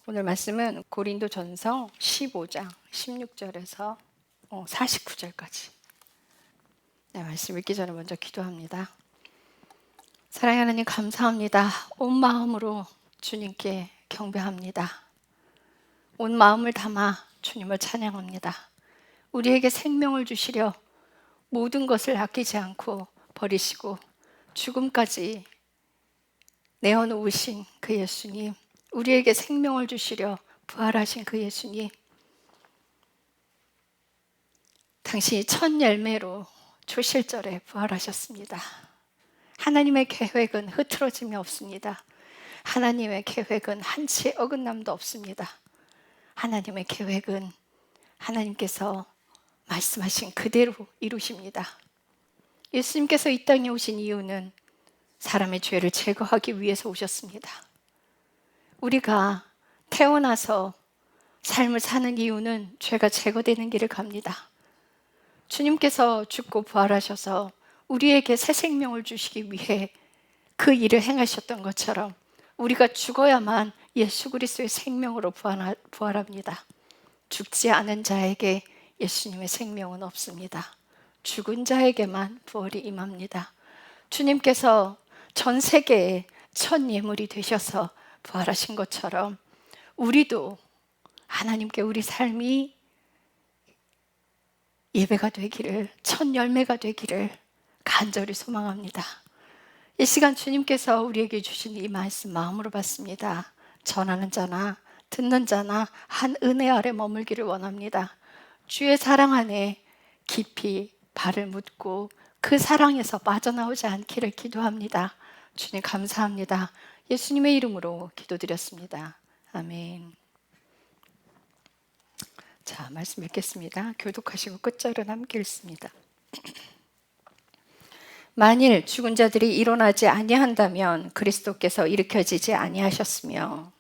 오늘 말씀은 고린도전서 15장 16절에서 49절까지. 네, 말씀 읽기 전에 먼저 기도합니다. 사랑하는 하나님, 감사합니다. 온 마음으로 주님께 경배합니다. 온 마음을 담아 주님을 찬양합니다. 우리에게 생명을 주시려 모든 것을 아끼지 않고 버리시고 죽음까지 내어놓으신 그 예수님, 우리에게 생명을 주시려 부활하신 그 예수님, 당신이 첫 열매로 초실절에 부활하셨습니다. 하나님의 계획은 흐트러짐이 없습니다. 하나님의 계획은 한치의 어긋남도 없습니다. 하나님의 계획은 하나님께서 말씀하신 그대로 이루십니다. 예수님께서 이 땅에 오신 이유는 사람의 죄를 제거하기 위해서 오셨습니다. 우리가 태어나서 삶을 사는 이유는 죄가 제거되는 길을 갑니다. 주님께서 죽고 부활하셔서 우리에게 새 생명을 주시기 위해 그 일을 행하셨던 것처럼 우리가 죽어야만 예수 그리스도의 생명으로 부활합니다. 죽지 않은 자에게 예수님의 생명은 없습니다. 죽은 자에게만 부활이 임합니다. 주님께서 전 세계의 첫 예물이 되셔서 부활하신 것처럼 우리도 하나님께 우리 삶이 예배가 되기를, 첫 열매가 되기를 간절히 소망합니다. 이 시간 주님께서 우리에게 주신 이 말씀 마음으로 받습니다. 전하는 자나 듣는 자나 한 은혜 아래 머물기를 원합니다. 주의 사랑 안에 깊이 발을 묻고 그 사랑에서 빠져나오지 않기를 기도합니다. 주님 감사합니다. 예수님의 이름으로 기도드렸습니다. 아멘. 자, 말씀 읽겠습니다. 교독하시고 끝절은 함께 읽습니다. 만일 죽은 자들이 일어나지 아니한다면 그리스도께서 일으켜지지 아니하셨으며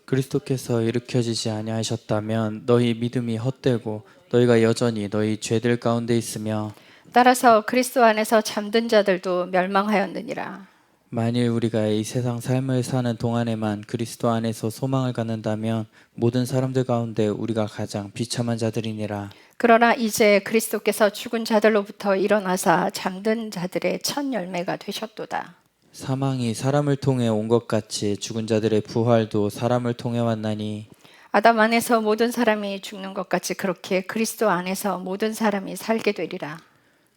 그리스도께서 일으켜지지 아니하셨다면 너희 믿음이 헛되고 너희가 여전히 너희 죄들 가운데 있으며 따라서 그리스도 안에서 잠든 자들도 멸망하였느니라. 만일 우리가 이 세상 삶을 사는 동안에만 그리스도 안에서 소망을 갖는다면 모든 사람들 가운데 우리가 가장 비참한 자들이니라. 그러나 이제 그리스도께서 죽은 자들로부터 일어나사 잠든 자들의 첫 열매가 되셨도다. 사망이 사람을 통해 온 것 같이 죽은 자들의 부활도 사람을 통해 왔나니 아담 안에서 모든 사람이 죽는 것 같이 그렇게 그리스도 안에서 모든 사람이 살게 되리라.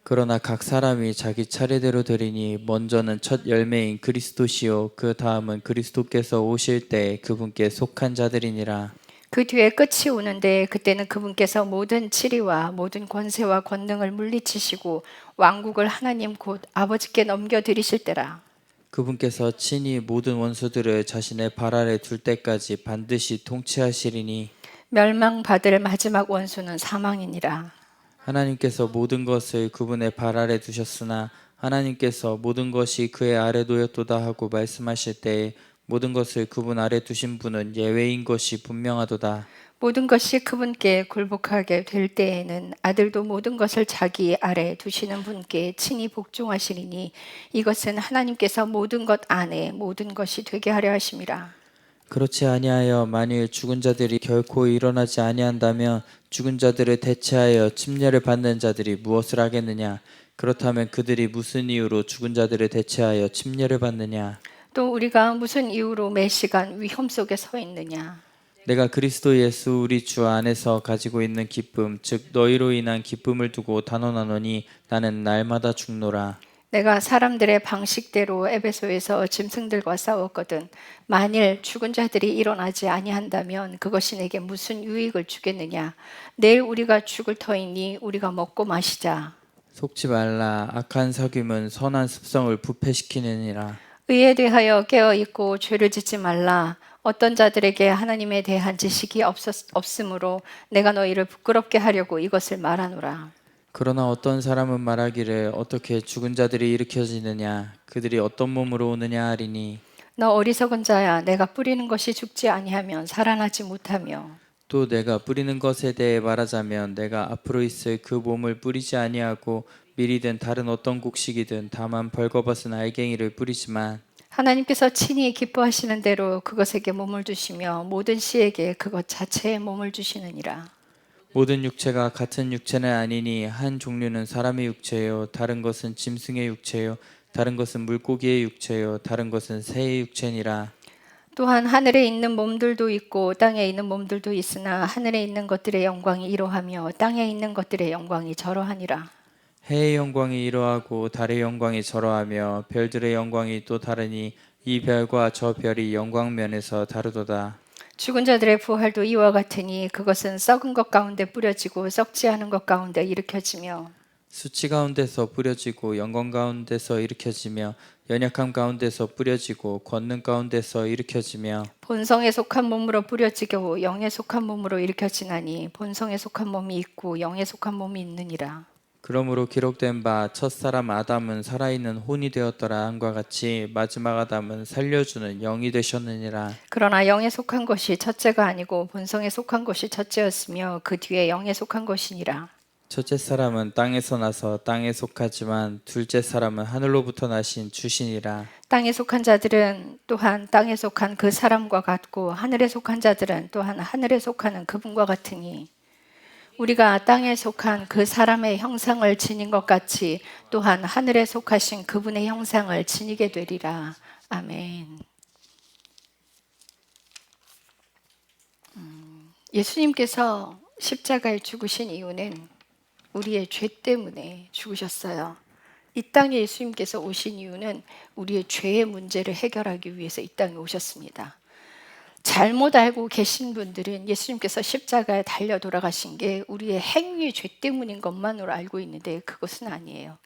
그러나 각 사람이 자기 차례대로 되리니 먼저는 첫 열매인 그리스도시요 그 다음은 그리스도께서 오실 때 그분께 속한 자들이니라. 그 뒤에 끝이 오는데 그때는 그분께서 모든 치리와 모든 권세와 권능을 물리치시고 왕국을 하나님 곧 아버지께 넘겨드리실 때라. 그분께서 친히 모든 원수들을 자신의 발 아래 둘 때까지 반드시 통치하시리니 멸망받을 마지막 원수는 사망이니라. 하나님께서 모든 것을 그분의 발 아래 두셨으나 하나님께서 모든 것이 그의 아래 놓였도다 하고 말씀하실 때에 모든 것을 그분 아래 두신 분은 예외인 것이 분명하도다. 모든 것이 그분께 굴복하게 될 때에는 아들도 모든 것을 자기 아래 두시는 분께 친히 복종하시리니 이것은 하나님께서 모든 것 안에 모든 것이 되게 하려 하심이라. 그렇지 아니하여 만일 죽은 자들이 결코 일어나지 아니한다면 죽은 자들을 대체하여 침례를 받는 자들이 무엇을 하겠느냐? 그렇다면 그들이 무슨 이유로 죽은 자들을 대체하여 침례를 받느냐? 또 우리가 무슨 이유로 매 시간 위험 속에 서 있느냐? 내가 그리스도 예수 우리 주 안에서 가지고 있는 기쁨 즉 너희로 인한 기쁨을 두고 단언하노니 나는 날마다 죽노라. 내가 사람들의 방식대로 에베소에서 짐승들과 싸웠거든. 만일 죽은 자들이 일어나지 아니한다면 그것이 내게 무슨 유익을 주겠느냐? 내일 우리가 죽을 터이니 우리가 먹고 마시자. 속지 말라. 악한 사귐은 선한 습성을 부패시키느니라. 의에 대하여 깨어 있고 죄를 짓지 말라. 어떤 자들에게 하나님에 대한 지식이 없으므로 내가 너희를 부끄럽게 하려고 이것을 말하노라. 그러나 어떤 사람은 말하기를 어떻게 죽은 자들이 일으켜지느냐 그들이 어떤 몸으로 오느냐 하리니 너 어리석은 자야, 내가 뿌리는 것이 죽지 아니하면 살아나지 못하며 또 내가 뿌리는 것에 대해 말하자면 내가 앞으로 있을 그 몸을 뿌리지 아니하고 밀이든 다른 어떤 곡식이든 다만 벌거벗은 알갱이를 뿌리지만 하나님께서 친히 기뻐하시는 대로 그것에게 몸을 주시며 모든 씨에게 그것 자체에 몸을 주시느니라. 모든 육체가 같은 육체는 아니니 한 종류는 사람의 육체요 다른 것은 짐승의 육체요 다른 것은 물고기의 육체요 다른 것은 새의 육체니라. 또한 하늘에 있는 몸들도 있고 땅에 있는 몸들도 있으나 하늘에 있는 것들의 영광이 이러하며 땅에 있는 것들의 영광이 저러하니라. 해의 영광이 이러하고 달의 영광이 저러하며 별들의 영광이 또 다르니 이 별과 저 별이 영광 면에서 다르도다. 죽은 자들의 부활도 이와 같으니 그것은 썩은 것 가운데 뿌려지고 썩지 않은 것 가운데 일으켜지며 수치 가운데서 뿌려지고 영광 가운데서 일으켜지며 연약함 가운데서 뿌려지고 권능 가운데서 일으켜지며 본성에 속한 몸으로 뿌려지고 영에 속한 몸으로 일으켜지나니 본성에 속한 몸이 있고 영에 속한 몸이 있느니라. 그러므로 기록된 바 첫사람 아담은 살아있는 혼이 되었더라 함과 같이 마지막 아담은 살려주는 영이 되셨느니라. 그러나 영에 속한 것이 첫째가 아니고 본성에 속한 것이 첫째였으며 그 뒤에 영에 속한 것이니라. 첫째 사람은 땅에서 나서 땅에 속하지만 둘째 사람은 하늘로부터 나신 주신이라. 땅에 속한 자들은 또한 땅에 속한 그 사람과 같고 하늘에 속한 자들은 또한 하늘에 속하는 그분과 같으니 우리가 땅에 속한 그 사람의 형상을 지닌 것 같이 또한 하늘에 속하신 그분의 형상을 지니게 되리라. 아멘. 예수님께서 십자가에 죽으신 이유는 우리의 죄 때문에 죽으셨어요. 이 땅에 예수님께서 오신 이유는 우리의 죄의 문제를 해결하기 위해서 이 땅에 오셨습니다. 잘못 알고 계신 분들은 예수님께서 십자가에 달려 돌아가신 게 우리의 행위의 죄 때문인 것만으로 알고 있는데 그것은 아니에요.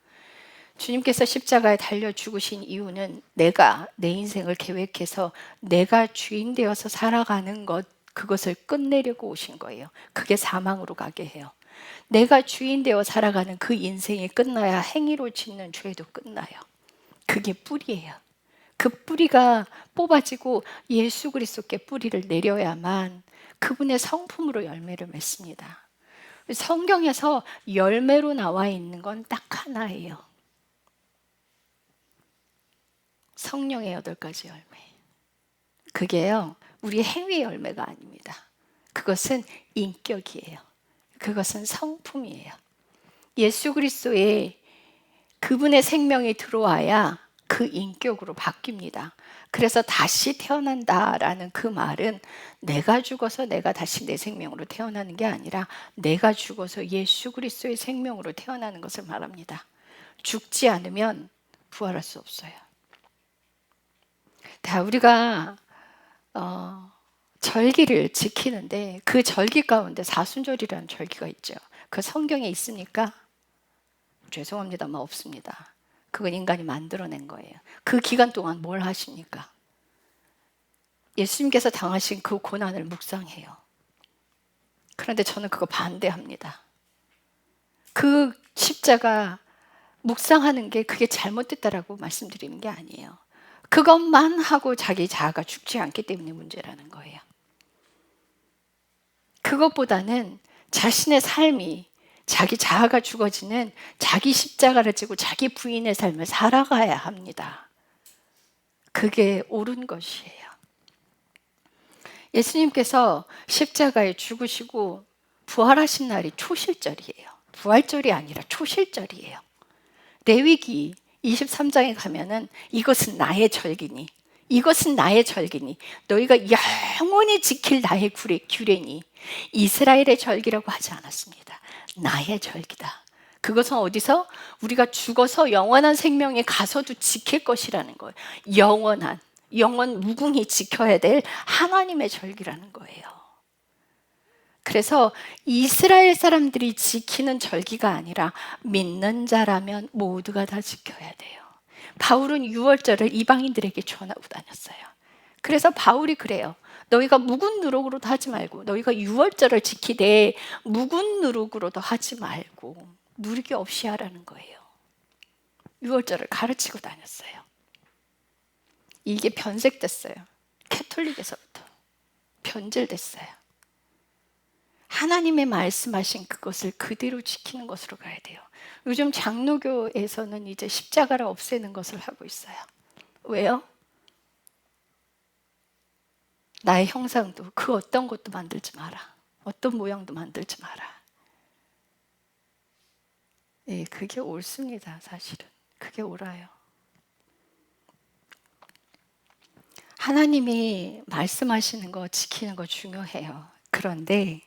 주님께서 십자가에 달려 죽으신 이유는 내가 내 인생을 계획해서 내가 주인 되어서 살아가는 것, 그것을 끝내려고 오신 거예요. 그게 사망으로 가게 해요. 내가 주인 되어 살아가는 그 인생이 끝나야 행위로 짓는 죄도 끝나요. 그게 뿌리예요. 그 뿌리가 뽑아지고 예수 그리스도께 뿌리를 내려야만 그분의 성품으로 열매를 맺습니다. 성경에서 열매로 나와 있는 건 딱 하나예요. 성령의 8가지 열매. 그게요, 우리 행위의 열매가 아닙니다. 그것은 인격이에요. 그것은 성품이에요. 예수 그리스도의 그분의 생명이 들어와야 그 인격으로 바뀝니다. 그래서 다시 태어난다라는 그 말은 내가 죽어서 내가 다시 내 생명으로 태어나는 게 아니라 내가 죽어서 예수 그리스도의 생명으로 태어나는 것을 말합니다. 죽지 않으면 부활할 수 없어요. 다 우리가 절기를 지키는데 그 절기 가운데 사순절이라는 절기가 있죠. 그 성경에 있습니까? 죄송합니다만 없습니다. 그건 인간이 만들어낸 거예요. 그 기간 동안 뭘 하십니까? 예수님께서 당하신 그 고난을 묵상해요. 그런데 저는 그거 반대합니다. 그 십자가 묵상하는 게 그게 잘못됐다라고 말씀드리는 게 아니에요. 그것만 하고 자기 자아가 죽지 않기 때문에 문제라는 거예요. 그것보다는 자신의 삶이 자기 자아가 죽어지는 자기 십자가를 지고 자기 부인의 삶을 살아가야 합니다. 그게 옳은 것이에요. 예수님께서 십자가에 죽으시고 부활하신 날이 초실절이에요. 부활절이 아니라 초실절이에요. 레위기 23장에 가면은 이것은 나의 절기니 이것은 나의 절기니 너희가 영원히 지킬 나의 규례니 이스라엘의 절기라고 하지 않았습니다. 나의 절기다. 그것은 어디서? 우리가 죽어서 영원한 생명에 가서도 지킬 것이라는 거예요. 영원 무궁히 지켜야 될 하나님의 절기라는 거예요. 그래서 이스라엘 사람들이 지키는 절기가 아니라 믿는 자라면 모두가 다 지켜야 돼요. 바울은 유월절을 이방인들에게 전하고 다녔어요. 그래서 바울이 그래요. 너희가 묵은 누룩으로도 하지 말고 너희가 유월절을 지키되 묵은 누룩으로도 하지 말고 누룩이 없이 하라는 거예요. 유월절을 가르치고 다녔어요. 이게 변색됐어요. 캐톨릭에서부터 변질됐어요. 하나님의 말씀하신 그것을 그대로 지키는 것으로 가야 돼요. 요즘 장로교에서는 이제 십자가를 없애는 것을 하고 있어요. 왜요? 나의 형상도 그 어떤 것도 만들지 마라. 어떤 모양도 만들지 마라. 예, 그게 옳습니다. 사실은 그게 옳아요. 하나님이 말씀하시는 거 지키는 거 중요해요. 그런데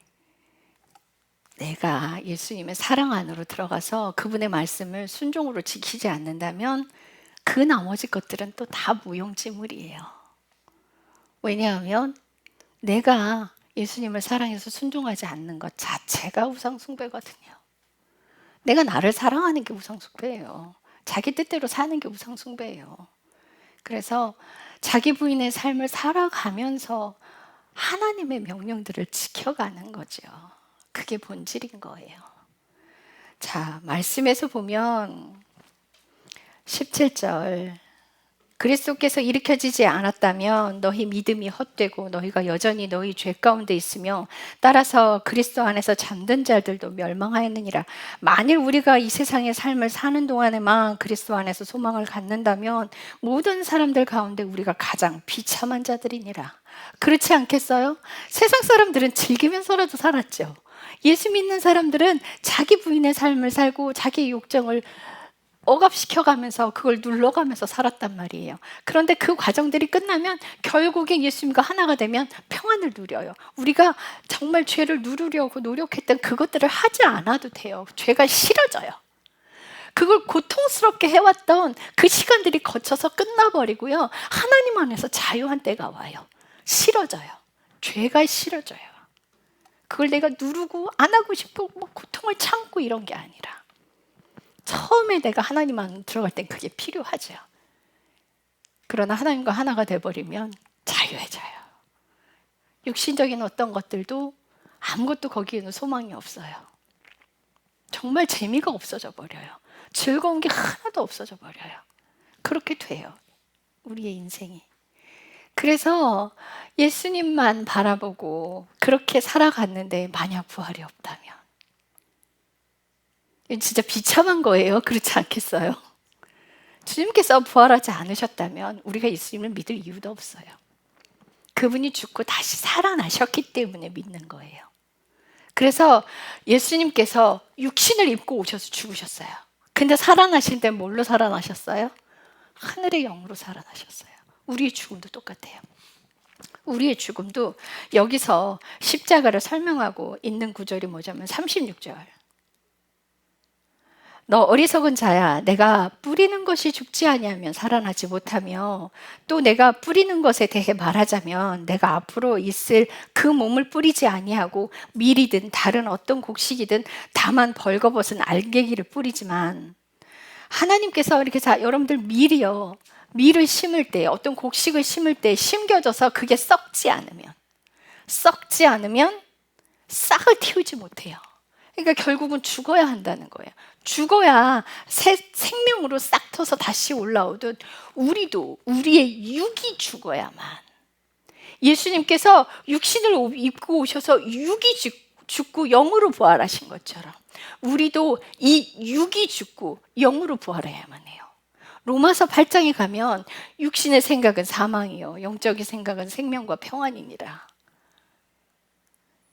내가 예수님의 사랑 안으로 들어가서 그분의 말씀을 순종으로 지키지 않는다면 그 나머지 것들은 또 다 무용지물이에요. 왜냐하면 내가 예수님을 사랑해서 순종하지 않는 것 자체가 우상숭배거든요. 내가 나를 사랑하는 게 우상숭배예요. 자기 뜻대로 사는 게 우상숭배예요. 그래서 자기 부인의 삶을 살아가면서 하나님의 명령들을 지켜가는 거죠. 그게 본질인 거예요. 자, 말씀에서 보면 17절 그리스도께서 일으켜지지 않았다면 너희 믿음이 헛되고 너희가 여전히 너희 죄 가운데 있으며 따라서 그리스도 안에서 잠든 자들도 멸망하였느니라. 만일 우리가 이 세상의 삶을 사는 동안에만 그리스도 안에서 소망을 갖는다면 모든 사람들 가운데 우리가 가장 비참한 자들이니라. 그렇지 않겠어요? 세상 사람들은 즐기면서라도 살았죠. 예수 믿는 사람들은 자기 부인의 삶을 살고 자기의 욕정을 억압시켜가면서 그걸 눌러가면서 살았단 말이에요. 그런데 그 과정들이 끝나면 결국에 예수님과 하나가 되면 평안을 누려요. 우리가 정말 죄를 누르려고 노력했던 그것들을 하지 않아도 돼요. 죄가 싫어져요. 그걸 고통스럽게 해왔던 그 시간들이 거쳐서 끝나버리고요. 하나님 안에서 자유한 때가 와요. 싫어져요. 죄가 싫어져요. 그걸 내가 누르고 안 하고 싶고 뭐 고통을 참고 이런 게 아니라 처음에 내가 하나님 안에 들어갈 땐 그게 필요하죠. 그러나 하나님과 하나가 돼버리면 자유해져요. 육신적인 어떤 것들도 아무것도 거기에는 소망이 없어요. 정말 재미가 없어져 버려요. 즐거운 게 하나도 없어져 버려요. 그렇게 돼요. 우리의 인생이. 그래서 예수님만 바라보고 그렇게 살아갔는데 만약 부활이 없다면 이건 진짜 비참한 거예요. 그렇지 않겠어요? 주님께서 부활하지 않으셨다면 우리가 예수님을 믿을 이유도 없어요. 그분이 죽고 다시 살아나셨기 때문에 믿는 거예요. 그래서 예수님께서 육신을 입고 오셔서 죽으셨어요. 근데 살아나실 때 뭘로 살아나셨어요? 하늘의 영으로 살아나셨어요. 우리의 죽음도 똑같아요. 우리의 죽음도 여기서 십자가를 설명하고 있는 구절이 뭐냐면 36절. 너 어리석은 자야, 내가 뿌리는 것이 죽지 아니하면 살아나지 못하며 또 내가 뿌리는 것에 대해 말하자면 내가 앞으로 있을 그 몸을 뿌리지 아니하고 밀이든 다른 어떤 곡식이든 다만 벌거벗은 알갱이를 뿌리지만 하나님께서 이렇게 여러분들 밀을 심을 때 어떤 곡식을 심을 때 심겨져서 그게 썩지 않으면 싹을 틔우지 못해요. 그러니까 결국은 죽어야 한다는 거예요. 죽어야 새 생명으로 싹 터서 다시 올라오듯 우리도 우리의 육이 죽어야만 예수님께서 육신을 입고 오셔서 육이 죽고 영으로 부활하신 것처럼 우리도 이 육이 죽고 영으로 부활해야만 해요. 로마서 8장에 가면 육신의 생각은 사망이요 영적인 생각은 생명과 평안이니라.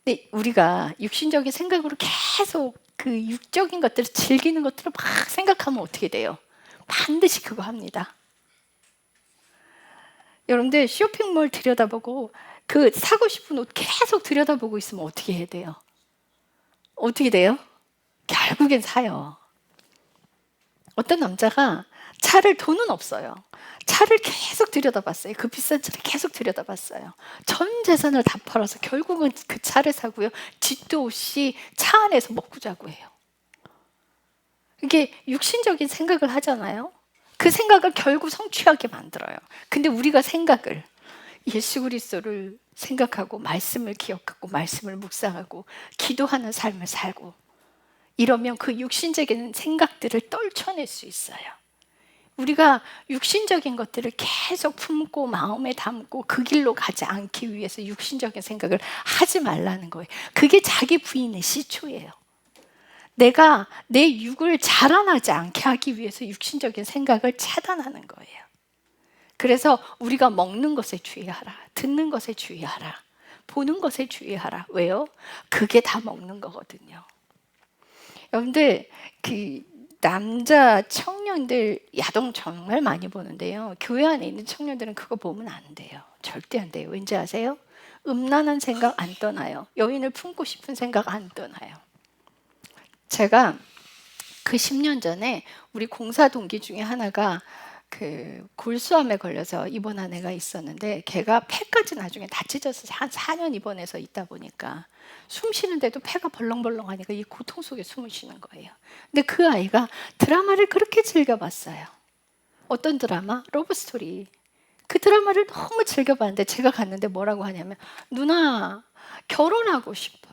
근데 우리가 육신적인 생각으로 계속 그 육적인 것들을 즐기는 것들을 막 생각하면 어떻게 돼요? 반드시 그거 합니다. 여러분들 쇼핑몰 들여다보고 그 사고 싶은 옷 계속 들여다보고 있으면 어떻게 해야 돼요? 어떻게 돼요? 결국엔 사요. 어떤 남자가 돈은 없어요. 차를 계속 들여다봤어요. 그 비싼 차를 계속 들여다봤어요. 전 재산을 다 팔아서 결국은 그 차를 사고요. 집도 없이 차 안에서 먹고 자고 해요. 이게 육신적인 생각을 하잖아요. 그 생각을 결국 성취하게 만들어요. 근데 우리가 생각을 예수 그리스도를 생각하고 말씀을 기억하고 말씀을 묵상하고 기도하는 삶을 살고 이러면 그 육신적인 생각들을 떨쳐낼 수 있어요. 우리가 육신적인 것들을 계속 품고 마음에 담고 그 길로 가지 않기 위해서 육신적인 생각을 하지 말라는 거예요. 그게 자기 부인의 시초예요. 내가 내 육을 자라나지 않게 하기 위해서 육신적인 생각을 차단하는 거예요. 그래서 우리가 먹는 것에 주의하라, 듣는 것에 주의하라, 보는 것에 주의하라. 왜요? 그게 다 먹는 거거든요. 여러분들, 그 남자 청년들 야동 정말 많이 보는데요. 교회 안에 있는 청년들은 그거 보면 안 돼요. 절대 안 돼요. 왠지 아세요? 음란한 생각 안 떠나요. 여인을 품고 싶은 생각 안 떠나요. 제가 그 10년 전에 우리 공사 동기 중에 하나가 그 골수암에 걸려서 입원한 애가 있었는데, 걔가 폐까지 나중에 다 찢어서 한 4년 입원해서 있다 보니까 숨 쉬는데도 폐가 벌렁벌렁하니까 이 고통 속에 숨을 쉬는 거예요. 근데 그 아이가 드라마를 그렇게 즐겨봤어요. 어떤 드라마? 러브스토리. 그 드라마를 너무 즐겨봤는데, 제가 갔는데 뭐라고 하냐면, 누나 결혼하고 싶어,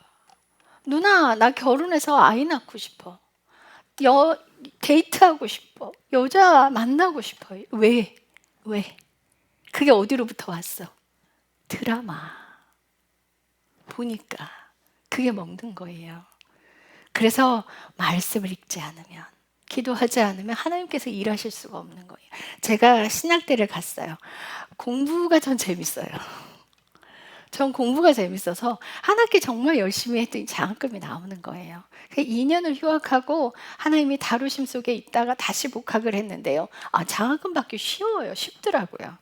누나 나 결혼해서 아이 낳고 싶어, 데이트하고 싶어, 여자 만나고 싶어. 왜? 그게 어디로부터 왔어? 드라마 보니까 그게 먹는 거예요. 그래서 말씀을 읽지 않으면, 기도하지 않으면 하나님께서 일하실 수가 없는 거예요. 제가 신학대를 갔어요. 공부가 전 재밌어요. 전 공부가 재밌어서 한 학기 정말 열심히 했더니 장학금이 나오는 거예요. 2년을 휴학하고 하나님이 다루심 속에 있다가 다시 복학을 했는데요. 장학금 받기 쉽더라고요.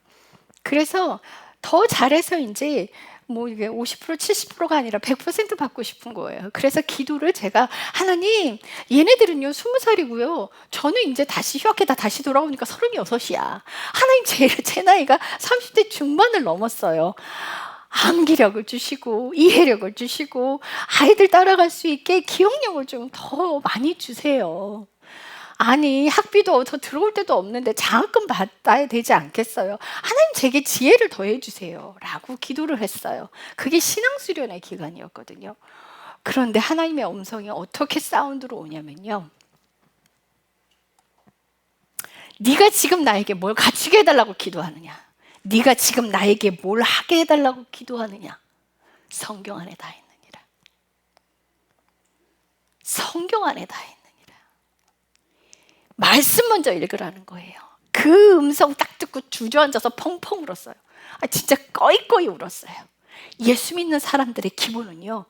그래서 더 잘해서인지 뭐 이게 50% 70%가 아니라 100% 받고 싶은 거예요. 그래서 기도를 제가, 하나님, 얘네들은요 20살이고요 저는 이제 다시 휴학해다 다시 돌아오니까 36이야. 하나님, 제 나이가 30대 중반을 넘었어요. 암기력을 주시고 이해력을 주시고 아이들 따라갈 수 있게 기억력을 좀 더 많이 주세요. 아니, 학비도 더 들어올 데도 없는데 장학금 받아야 되지 않겠어요? 하나님, 제게 지혜를 더해 주세요 라고 기도를 했어요. 그게 신앙수련의 기간이었거든요. 그런데 하나님의 음성이 어떻게 사운드로 오냐면요, 네가 지금 나에게 뭘 갖추게 해달라고 기도하느냐, 네가 지금 나에게 뭘 하게 해달라고 기도하느냐, 성경 안에 다 있느니라. 성경 안에 다 있느니라. 말씀 먼저 읽으라는 거예요. 그 음성 딱 듣고 주저앉아서 펑펑 울었어요. 진짜 꺼이꺼이 울었어요. 예수 믿는 사람들의 기본은요,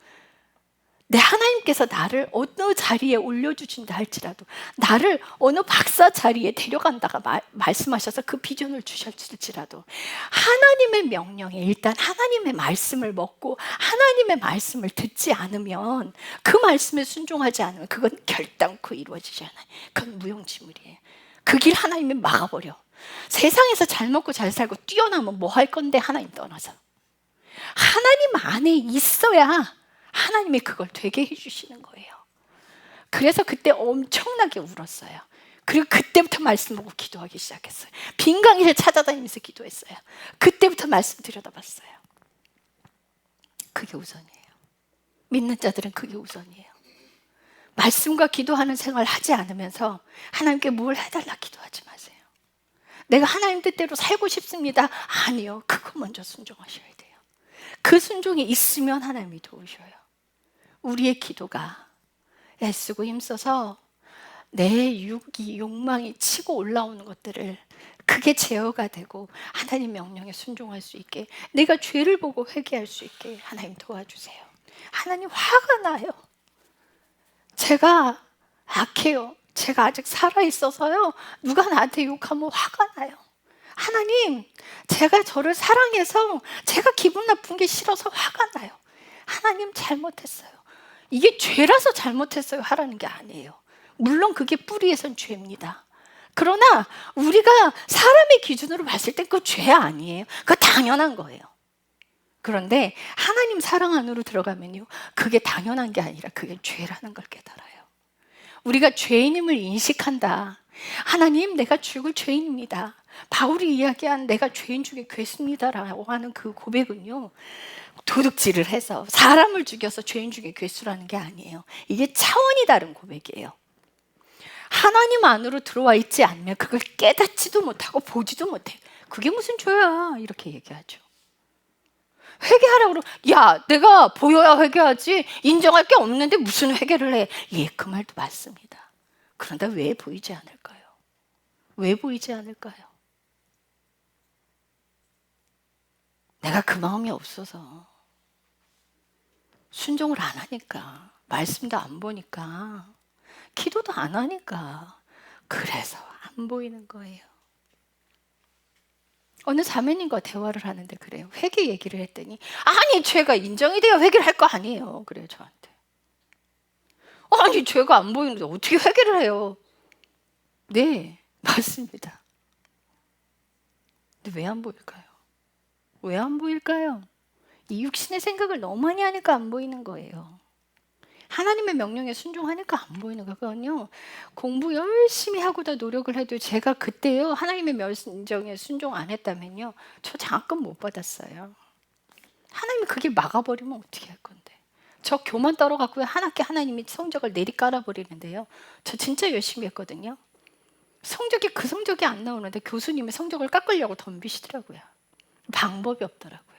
내 하나님께서 나를 어느 자리에 올려주신다 할지라도, 나를 어느 박사 자리에 데려간다가 말씀하셔서 그 비전을 주셨을지라도, 하나님의 명령에 일단 하나님의 말씀을 먹고 하나님의 말씀을 듣지 않으면, 그 말씀에 순종하지 않으면 그건 결단코 이루어지지 않아요. 그건 무용지물이에요. 그 길 하나님이 막아버려. 세상에서 잘 먹고 잘 살고 뛰어나면 뭐 할 건데, 하나님 떠나서. 하나님 안에 있어야 하나님이 그걸 되게 해주시는 거예요. 그래서 그때 엄청나게 울었어요. 그리고 그때부터 말씀 보고 기도하기 시작했어요. 빈 강의를 찾아다니면서 기도했어요. 그때부터 말씀 들여다봤어요. 그게 우선이에요. 믿는 자들은 그게 우선이에요. 말씀과 기도하는 생활을 하지 않으면서 하나님께 뭘 해달라 기도하지 마세요. 내가 하나님 뜻대로 살고 싶습니다. 아니요. 그거 먼저 순종하셔야 돼요. 그 순종이 있으면 하나님이 도우셔요. 우리의 기도가 애쓰고 힘써서 내 욕망이 치고 올라오는 것들을, 그게 제어가 되고 하나님 명령에 순종할 수 있게, 내가 죄를 보고 회개할 수 있게 하나님 도와주세요. 하나님, 화가 나요. 제가 악해요. 제가 아직 살아있어서요, 누가 나한테 욕하면 화가 나요. 하나님, 제가 저를 사랑해서 제가 기분 나쁜 게 싫어서 화가 나요. 하나님, 잘못했어요. 이게 죄라서 잘못했어요 하라는 게 아니에요. 물론 그게 뿌리에선 죄입니다. 그러나 우리가 사람의 기준으로 봤을 땐 그거 죄 아니에요. 그거 당연한 거예요. 그런데 하나님 사랑 안으로 들어가면요, 그게 당연한 게 아니라 그게 죄라는 걸 깨달아요. 우리가 죄인임을 인식한다. 하나님, 내가 죽을 죄인입니다. 바울이 이야기한 내가 죄인 중에 괴수입니다라고 하는 그 고백은요, 도둑질을 해서 사람을 죽여서 죄인 중에 괴수라는 게 아니에요. 이게 차원이 다른 고백이에요. 하나님 안으로 들어와 있지 않으면 그걸 깨닫지도 못하고 보지도 못해. 그게 무슨 죄야, 이렇게 얘기하죠. 회개하라고 그러면, 야, 내가 보여야 회개하지 인정할 게 없는데 무슨 회개를 해. 예, 그 말도 맞습니다. 그런데 왜 보이지 않을까요? 왜 보이지 않을까요? 내가 그 마음이 없어서 순종을 안 하니까, 말씀도 안 보니까, 기도도 안 하니까 그래서 안 보이는 거예요. 어느 자매님과 대화를 하는데 그래요. 회개 얘기를 했더니 아니 죄가 인정이 돼야 회개를 할 거 아니에요. 그래요 저한테. 아니 죄가 안 보이는데 어떻게 회개를 해요? 네 맞습니다. 근데 왜 안 보일까요? 왜 안 보일까요? 이 육신의 생각을 너무 많이 하니까 안 보이는 거예요. 하나님의 명령에 순종하니까 안 보이는 거거든요. 공부 열심히 하고다 노력을 해도 제가 그때요 하나님의 명령에 순종 안 했다면요 저 장학금 못 받았어요. 하나님이 그게 막아버리면 어떻게 할 건데? 저 교만 떨어갖고 한 학기 하나님이 성적을 내리깔아 버리는데요. 저 진짜 열심히 했거든요. 성적이 그 성적이 안 나오는데 교수님이 성적을 깎으려고 덤비시더라고요. 방법이 없더라고요.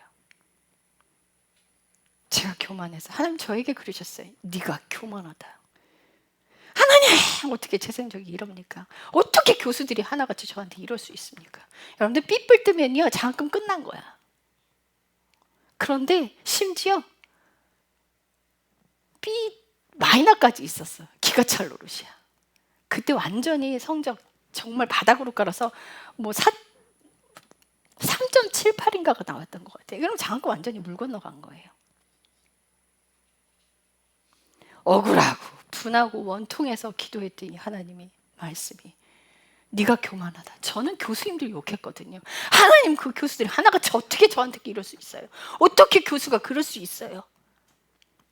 제가 교만해서 하나님 저에게 그러셨어요. 네가 교만하다. 하나님 어떻게 제 성적이 이럽니까? 어떻게 교수들이 하나같이 저한테 이럴 수 있습니까? 여러분들 삐뿔 뜨면요 장학금 끝난 거야. 그런데 심지어 B 마이너까지 있었어. 기가 찰 노릇이야. 그때 완전히 성적 정말 바닥으로 깔아서 뭐 3.78인가가 나왔던 것 같아요. 그럼 장학금 완전히 물 건너간 거예요. 억울하고 분하고 원통해서 기도했더니 하나님이 말씀이 네가 교만하다. 저는 교수님들 욕했거든요. 하나님 그 교수들이 하나같이 어떻게 저한테 이럴 수 있어요? 어떻게 교수가 그럴 수 있어요?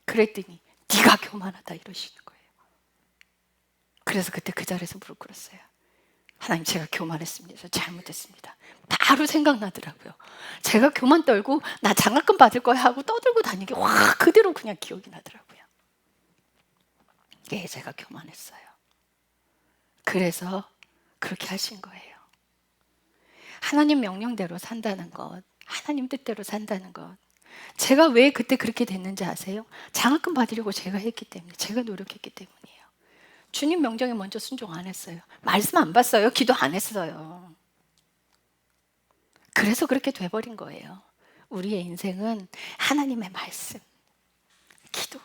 그랬더니 네가 교만하다 이러시는 거예요. 그래서 그때 그 자리에서 무릎 꿇었어요. 하나님 제가 교만했습니다. 잘못했습니다. 바로 생각나더라고요. 제가 교만 떨고 나 장학금 받을 거야 하고 떠들고 다니게 와 그대로 그냥 기억이 나더라고요. 예, 제가 교만했어요. 그래서 그렇게 하신 거예요. 하나님 명령대로 산다는 것, 하나님 뜻대로 산다는 것. 제가 왜 그때 그렇게 됐는지 아세요? 장학금 받으려고 제가 했기 때문에, 제가 노력했기 때문이에요. 주님 명령에 먼저 순종 안 했어요. 말씀 안 봤어요. 기도 안 했어요. 그래서 그렇게 돼버린 거예요. 우리의 인생은 하나님의 말씀, 기도.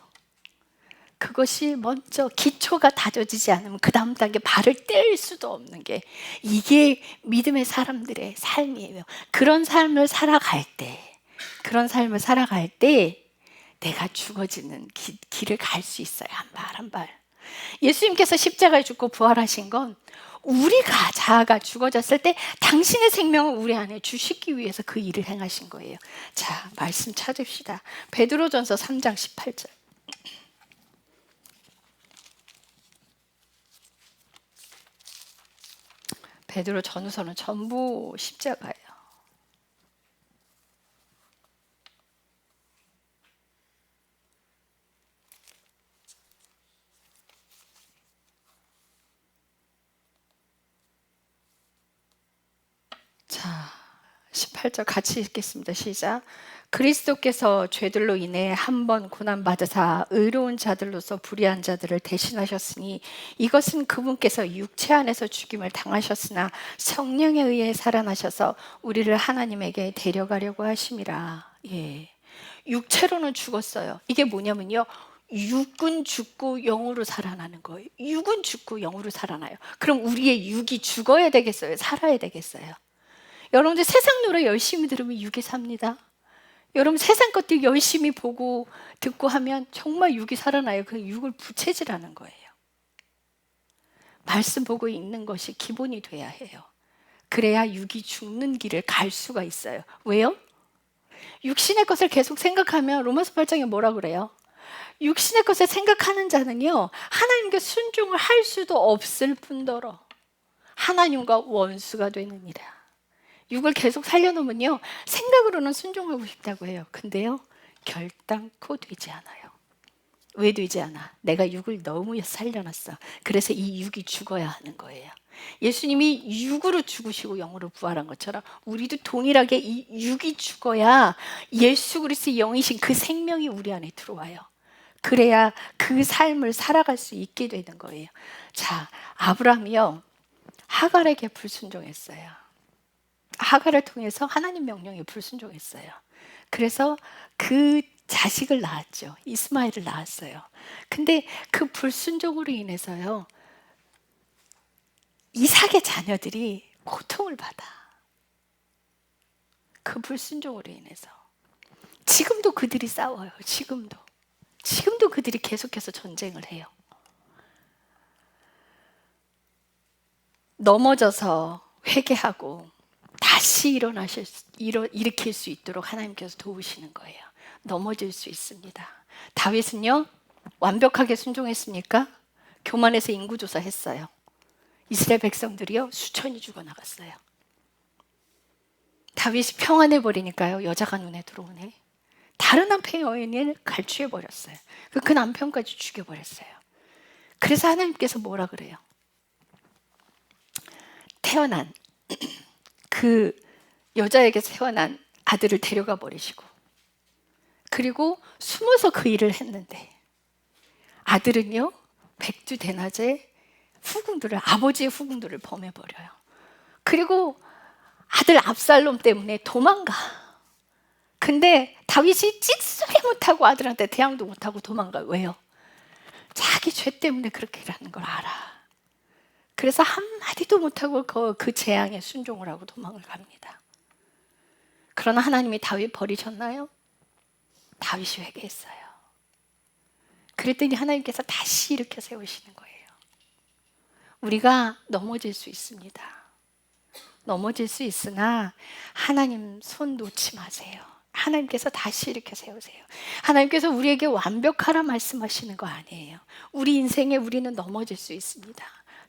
그것이 먼저 기초가 다져지지 않으면 그 다음 단계 발을 뗄 수도 없는 게 이게 믿음의 사람들의 삶이에요. 그런 삶을 살아갈 때 내가 죽어지는 길을 갈 수 있어요. 한 발 한 발. 예수님께서 십자가에 죽고 부활하신 건 우리가 자아가 죽어졌을 때 당신의 생명을 우리 안에 주시기 위해서 그 일을 행하신 거예요. 자, 말씀 찾읍시다. 베드로전서 3장 18절. 베드로 전후서는 전부 십자가예요. 자, 18절 같이 읽겠습니다. 시작. 그리스도께서 죄들로 인해 한 번 고난 받으사 의로운 자들로서 불의한 자들을 대신하셨으니 이것은 그분께서 육체 안에서 죽임을 당하셨으나 성령에 의해 살아나셔서 우리를 하나님에게 데려가려고 하심이라. 예. 육체로는 죽었어요. 이게 뭐냐면요. 육은 죽고 영으로 살아나는 거예요. 육은 죽고 영으로 살아나요. 그럼 우리의 육이 죽어야 되겠어요? 살아야 되겠어요? 여러분들 세상 노래 열심히 들으면 육이 삽니다. 여러분 세상 것들 열심히 보고 듣고 하면 정말 육이 살아나요. 그 육을 부채질하는 거예요. 말씀 보고 읽는 것이 기본이 돼야 해요. 그래야 육이 죽는 길을 갈 수가 있어요. 왜요? 육신의 것을 계속 생각하면 로마서 8장에 뭐라 그래요? 육신의 것을 생각하는 자는요 하나님께 순종을 할 수도 없을 뿐더러 하나님과 원수가 되느니라. 육을 계속 살려놓으면요 생각으로는 순종하고 싶다고 해요. 근데요 결단코 되지 않아요. 왜 되지 않아? 내가 육을 너무 살려놨어. 그래서 이 육이 죽어야 하는 거예요. 예수님이 육으로 죽으시고 영으로 부활한 것처럼 우리도 동일하게 이 육이 죽어야 예수 그리스도의 영이신 그 생명이 우리 안에 들어와요. 그래야 그 삶을 살아갈 수 있게 되는 거예요. 자, 아브라함이요 하갈에게 불순종했어요. 하갈을 통해서 하나님 명령에 불순종했어요. 그래서 그 자식을 낳았죠. 이스마엘을 낳았어요. 근데 그 불순종으로 인해서요, 이삭의 자녀들이 고통을 받아. 그 불순종으로 인해서. 지금도 그들이 싸워요. 지금도 그들이 계속해서 전쟁을 해요. 넘어져서 회개하고 다시 일으킬 수 있도록 하나님께서 도우시는 거예요. 넘어질 수 있습니다. 다윗은요, 완벽하게 순종했습니까? 교만해서 인구조사 했어요. 이스라엘 백성들이요, 수천이 죽어나갔어요. 다윗이 평안해 버리니까요, 여자가 눈에 들어오네. 다른 남편 여인을 갈취해 버렸어요. 그 남편까지 죽여버렸어요. 그래서 하나님께서 뭐라 그래요? 태어난 그 여자에게서 태어난 아들을 데려가 버리시고, 그리고 숨어서 그 일을 했는데 아들은요, 백주 대낮에 아버지의 후궁들을 범해버려요. 그리고 아들 압살롬 때문에 도망가. 근데 다윗이 찌소리 못하고 아들한테 대항도 못하고 도망가요. 왜요? 자기 죄 때문에 그렇게 일하는 걸 알아. 그래서 한마디도 못하고 그 재앙에 순종을 하고 도망을 갑니다. 그러나 하나님이 다윗 버리셨나요? 다윗이 회개했어요. 그랬더니 하나님께서 다시 일으켜 세우시는 거예요. 우리가 넘어질 수 있습니다. 넘어질 수 있으나 하나님 손 놓지 마세요. 하나님께서 다시 일으켜 세우세요. 하나님께서 우리에게 완벽하라 말씀하시는 거 아니에요. 우리 인생에 우리는 넘어질 수 있습니다.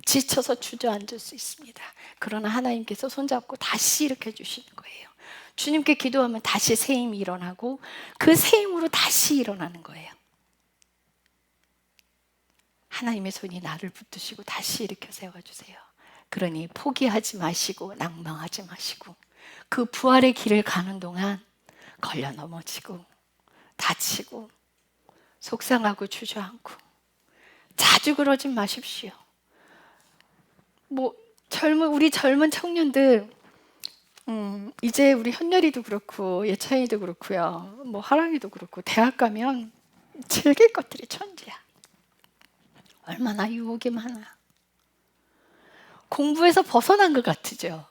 지쳐서 주저앉을 수 있습니다. 그러나 하나님께서 손잡고 다시 일으켜 주시는 거예요. 주님께 기도하면 다시 새 힘이 일어나고 그 새 힘으로 다시 일어나는 거예요. 하나님의 손이 나를 붙드시고 다시 일으켜 세워주세요. 그러니 포기하지 마시고 낭망하지 마시고 그 부활의 길을 가는 동안 걸려 넘어지고 다치고 속상하고 주저앉고 자주 그러지 마십시오. 우리 젊은 청년들, 이제 우리 현열이도 그렇고 예찬이도 그렇고요, 하랑이도 그렇고 대학 가면 즐길 것들이 천지야. 얼마나 유혹이 많아. 공부에서 벗어난 것 같으죠.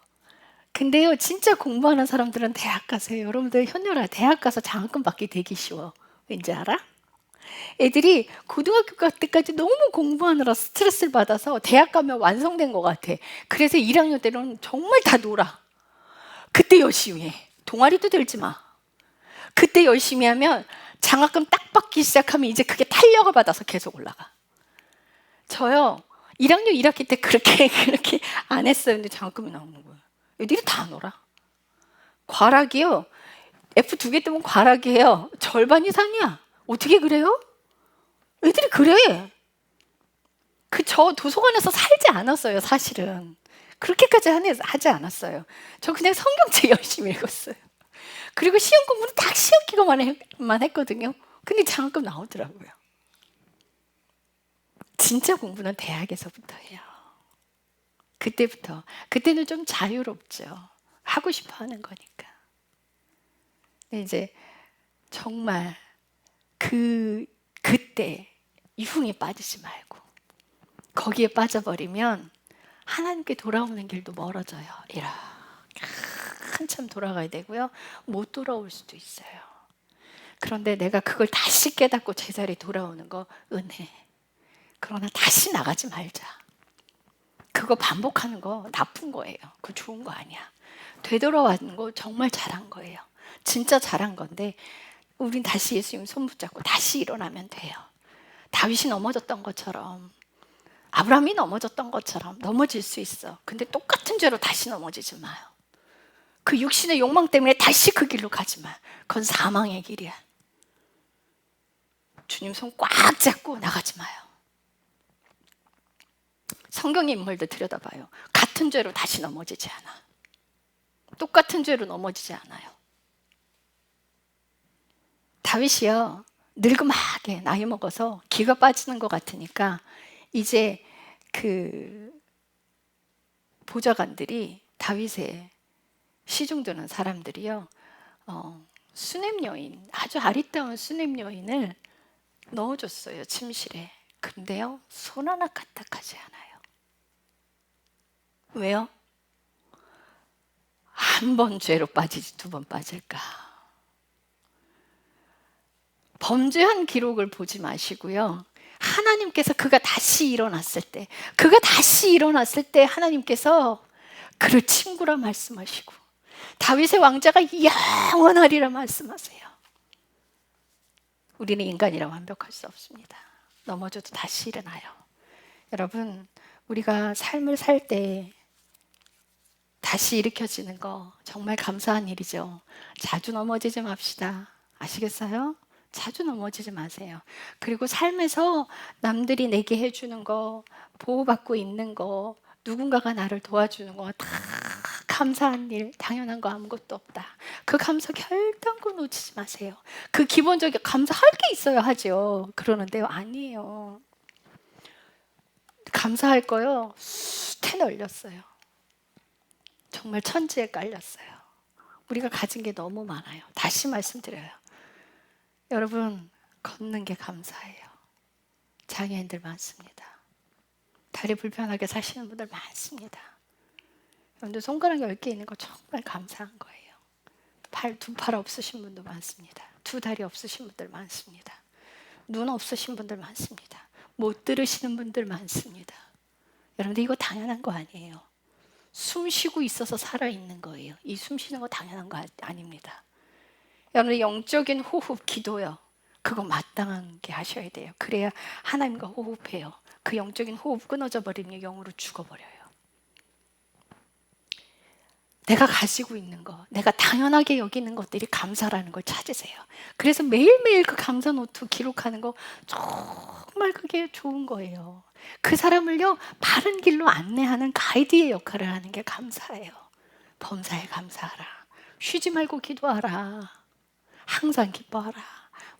근데요, 진짜 공부하는 사람들은 대학 가세요. 여러분들 현열아, 대학 가서 장학금 받기 되게 쉬워. 왠지 알아? 애들이 고등학교 때까지 너무 공부하느라 스트레스를 받아서 대학 가면 완성된 것 같아. 그래서 1학년 때는 정말 다 놀아. 그때 열심히 해. 동아리도 들지 마. 그때 열심히 하면 장학금 딱 받기 시작하면 이제 그게 탄력을 받아서 계속 올라가. 저요, 1학년 1학기 때 그렇게 안 했어요. 근데 장학금이 나오는 거예요. 애들이 다 놀아. 과락이요, F 2개 뜨면 과락이에요. 절반 이상이야. 어떻게 그래요? 애들이 그래. 저 도서관에서 살지 않았어요, 사실은. 그렇게까지 하지 않았어요. 저 그냥 성경책 열심히 읽었어요. 그리고 시험 공부는 딱 시험 기간만 했거든요. 근데 장학금 나오더라고요. 진짜 공부는 대학에서부터 해요. 그때는 좀 자유롭죠. 하고 싶어 하는 거니까. 근데 이제 정말 그때 유흥에 빠지지 말고, 거기에 빠져버리면 하나님께 돌아오는 길도 멀어져요. 이렇게 한참 돌아가야 되고요, 못 돌아올 수도 있어요. 그런데 내가 그걸 다시 깨닫고 제자리에 돌아오는 거 은혜. 그러나 다시 나가지 말자. 그거 반복하는 거 나쁜 거예요. 그거 좋은 거 아니야. 되돌아왔는 거 정말 잘한 거예요. 진짜 잘한 건데 우린 다시 예수님 손 붙잡고 다시 일어나면 돼요. 다윗이 넘어졌던 것처럼, 아브라함이 넘어졌던 것처럼 넘어질 수 있어. 근데 똑같은 죄로 다시 넘어지지 마요. 그 육신의 욕망 때문에 다시 그 길로 가지 마. 그건 사망의 길이야. 주님 손 꽉 잡고 나가지 마요. 성경 인물들 들여다봐요. 같은 죄로 다시 넘어지지 않아. 똑같은 죄로 넘어지지 않아요. 다윗이요, 늙음하게 나이 먹어서 기가 빠지는 것 같으니까 이제 그 보좌관들이, 다윗의 시중 드는 사람들이요, 수냄 여인, 아주 아리따운 수냄 여인을 넣어줬어요, 침실에. 근데요, 손 하나 까딱하지 않아요. 왜요? 한 번 죄로 빠지지 두 번 빠질까? 범죄한 기록을 보지 마시고요. 하나님께서 그가 다시 일어났을 때 하나님께서 그를 친구라 말씀하시고 다윗의 왕자가 영원하리라 말씀하세요. 우리는 인간이라 완벽할 수 없습니다. 넘어져도 다시 일어나요. 여러분, 우리가 삶을 살 때 다시 일으켜지는 거 정말 감사한 일이죠. 자주 넘어지지 맙시다. 아시겠어요? 자주 넘어지지 마세요. 그리고 삶에서 남들이 내게 해주는 거, 보호받고 있는 거, 누군가가 나를 도와주는 거 다 감사한 일, 당연한 거 아무것도 없다. 그 감사 결단코 놓치지 마세요. 그 기본적인 감사할 게 있어야 하죠. 그러는데요, 아니에요. 감사할 거요, 숱해 널렸어요. 정말 천지에 깔렸어요. 우리가 가진 게 너무 많아요. 다시 말씀드려요. 여러분, 걷는 게 감사해요. 장애인들 많습니다. 다리 불편하게 사시는 분들 많습니다. 여러분들 손가락 10개 있는 거 정말 감사한 거예요. 두 팔 없으신 분도 많습니다. 두 다리 없으신 분들 많습니다. 눈 없으신 분들 많습니다. 못 들으시는 분들 많습니다. 여러분들 이거 당연한 거 아니에요. 숨 쉬고 있어서 살아있는 거예요. 이 숨 쉬는 거 당연한 거 아닙니다. 여러분 영적인 호흡, 기도요. 그거 마땅한 게 하셔야 돼요. 그래야 하나님과 호흡해요. 그 영적인 호흡 끊어져 버리면 영으로 죽어버려요. 내가 가지고 있는 거, 내가 당연하게 여기는 것들이 감사라는 걸 찾으세요. 그래서 매일매일 그 감사 노트 기록하는 거 정말 그게 좋은 거예요. 그 사람을요, 바른 길로 안내하는 가이드의 역할을 하는 게 감사예요. 범사에 감사하라. 쉬지 말고 기도하라. 항상 기뻐하라.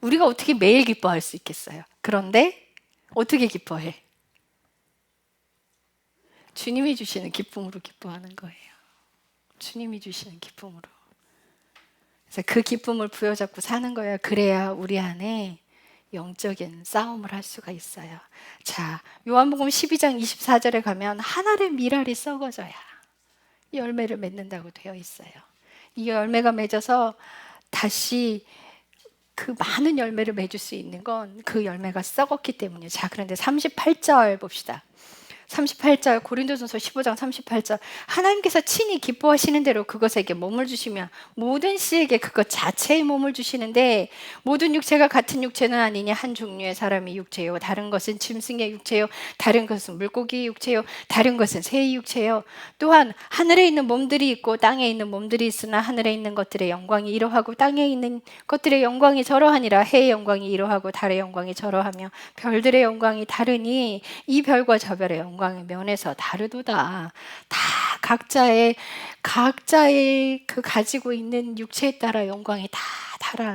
우리가 어떻게 매일 기뻐할 수 있겠어요? 그런데 어떻게 기뻐해? 주님이 주시는 기쁨으로 기뻐하는 거예요. 주님이 주시는 기쁨으로. 그래서 그 기쁨을 부여잡고 사는 거예요. 그래야 우리 안에 영적인 싸움을 할 수가 있어요. 자, 요한복음 12장 24절에 가면 한 알의 밀알이 썩어져야 열매를 맺는다고 되어 있어요. 이 열매가 맺어서 다시 그 많은 열매를 맺을 수 있는 건 그 열매가 썩었기 때문이에요. 자, 그런데 38절 봅시다. 38절 고린도전서 15장 38절 하나님께서 친히 기뻐하시는 대로 그것에게 몸을 주시며 모든 씨에게 그것 자체의 몸을 주시는데 모든 육체가 같은 육체는 아니니 한 종류의 사람이 육체요 다른 것은 짐승의 육체요 다른 것은 물고기의 육체요 다른 것은 새의 육체요 또한 하늘에 있는 몸들이 있고 땅에 있는 몸들이 있으나 하늘에 있는 것들의 영광이 이러하고 땅에 있는 것들의 영광이 저러하니라 해의 영광이 이러하고 달의 영광이 저러하며 별들의 영광이 다르니 이 별과 저 별의 영광의 면에서 다르도다. 다 각자의 그 가지고 있는 육체에 따라 영광이 다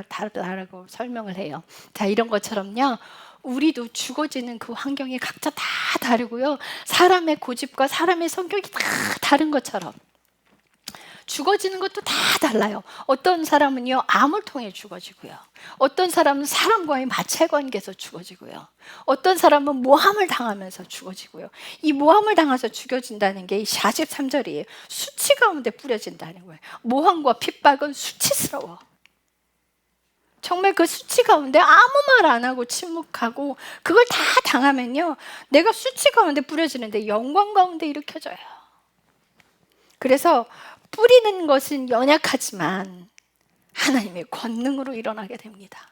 다르다라고 설명을 해요. 자, 이런 것처럼요. 우리도 죽어지는 그 환경이 각자 다 다르고요. 사람의 고집과 사람의 성격이 다 다른 것처럼 죽어지는 것도 다 달라요. 어떤 사람은요, 암을 통해 죽어지고요. 어떤 사람은 사람과의 마찰 관계에서 죽어지고요. 어떤 사람은 모함을 당하면서 죽어지고요. 이 모함을 당해서 죽여진다는 게 43절이에요. 수치 가운데 뿌려진다는 거예요. 모함과 핍박은 수치스러워. 정말 그 수치 가운데 아무 말 안 하고 침묵하고 그걸 다 당하면요, 내가 수치 가운데 뿌려지는데 영광 가운데 일으켜져요. 그래서 뿌리는 것은 연약하지만 하나님의 권능으로 일어나게 됩니다.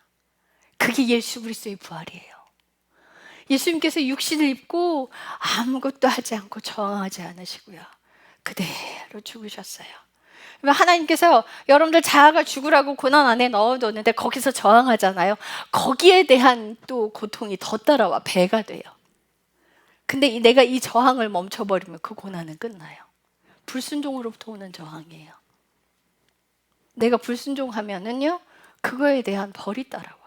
그게 예수 그리스도의 부활이에요. 예수님께서 육신을 입고 아무것도 하지 않고 저항하지 않으시고요. 그대로 죽으셨어요. 하나님께서 여러분들 자아가 죽으라고 고난 안에 넣어뒀는데 거기서 저항하잖아요. 거기에 대한 또 고통이 더 따라와 배가 돼요. 근데 내가 이 저항을 멈춰버리면 그 고난은 끝나요. 불순종으로부터 오는 저항이에요. 내가 불순종하면은요, 그거에 대한 벌이 따라와요.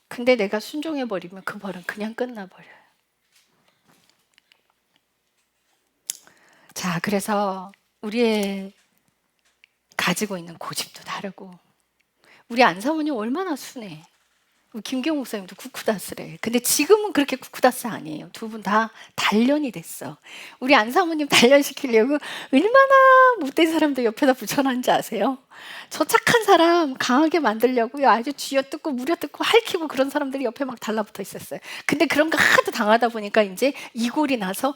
근데 내가 순종해버리면 그 벌은 그냥 끝나버려요. 자, 그래서 우리의 가지고 있는 고집도 다르고 우리 안사모님 얼마나 순해. 우리 김경 목사님도 쿠쿠다스래. 근데 지금은 그렇게 쿠쿠다스 아니에요. 두 분 다 단련이 됐어. 우리 안사모님 단련시키려고 얼마나 못된 사람들 옆에다 붙여놨는지 아세요? 저 착한 사람 강하게 만들려고요. 아주 쥐어뜯고 무려뜯고 핥히고 그런 사람들이 옆에 막 달라붙어 있었어요. 근데 그런 거 하도 당하다 보니까 이제 이골이 나서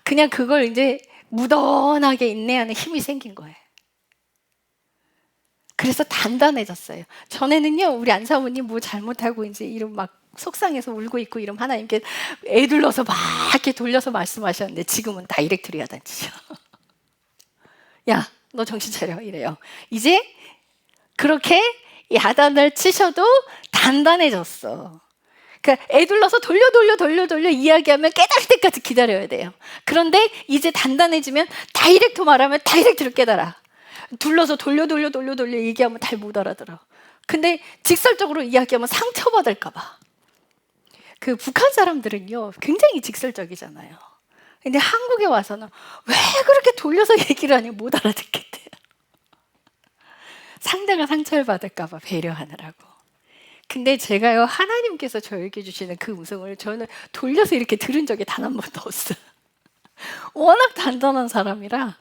그냥 그걸 이제 무던하게 인내하는 힘이 생긴 거예요. 그래서 단단해졌어요. 전에는요, 우리 안사모님 뭐 잘못하고 이제 이런 막 속상해서 울고 있고 이러면 하나님께 애둘러서 막 이렇게 돌려서 말씀하셨는데 지금은 다이렉트로 야단치죠. 야, 너 정신 차려 이래요. 이제 그렇게 야단을 치셔도 단단해졌어. 그러니까 애둘러서 돌려 이야기하면 깨달을 때까지 기다려야 돼요. 그런데 이제 단단해지면 다이렉트 말하면 다이렉트로 깨달아. 둘러서 돌려 얘기하면 잘 못 알아들어. 근데 직설적으로 이야기하면 상처받을까 봐. 그 북한 사람들은요, 굉장히 직설적이잖아요. 근데 한국에 와서는 왜 그렇게 돌려서 얘기를 하니 못 알아듣겠대요. 상대가 상처를 받을까 봐 배려하느라고. 근데 제가요, 하나님께서 저에게 주시는 그 음성을 저는 돌려서 이렇게 들은 적이 단 한 번도 없어요. 워낙 단단한 사람이라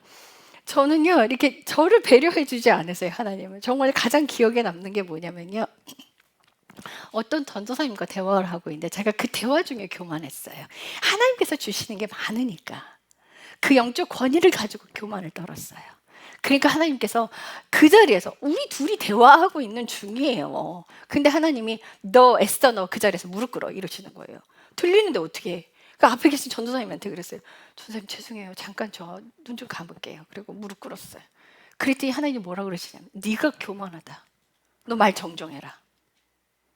저는요, 이렇게 저를 배려해 주지 않으세요, 하나님은. 정말 가장 기억에 남는 게 뭐냐면요. 어떤 전도사님과 대화를 하고 있는데 제가 그 대화 중에 교만했어요. 하나님께서 주시는 게 많으니까. 그 영적 권위를 가지고 교만을 떨었어요. 그러니까 하나님께서 그 자리에서 우리 둘이 대화하고 있는 중이에요. 근데 하나님이 너 에스더 너 그 자리에서 무릎 꿇어 이러시는 거예요. 들리는데 어떻게 해? 그 앞에 계신 전도사님한테 그랬어요. 전도사님 죄송해요. 잠깐 저 눈 좀 감을게요. 그리고 무릎 꿇었어요. 그랬더니 하나님이 뭐라 그러시냐면 네가 교만하다. 너 말 정정해라.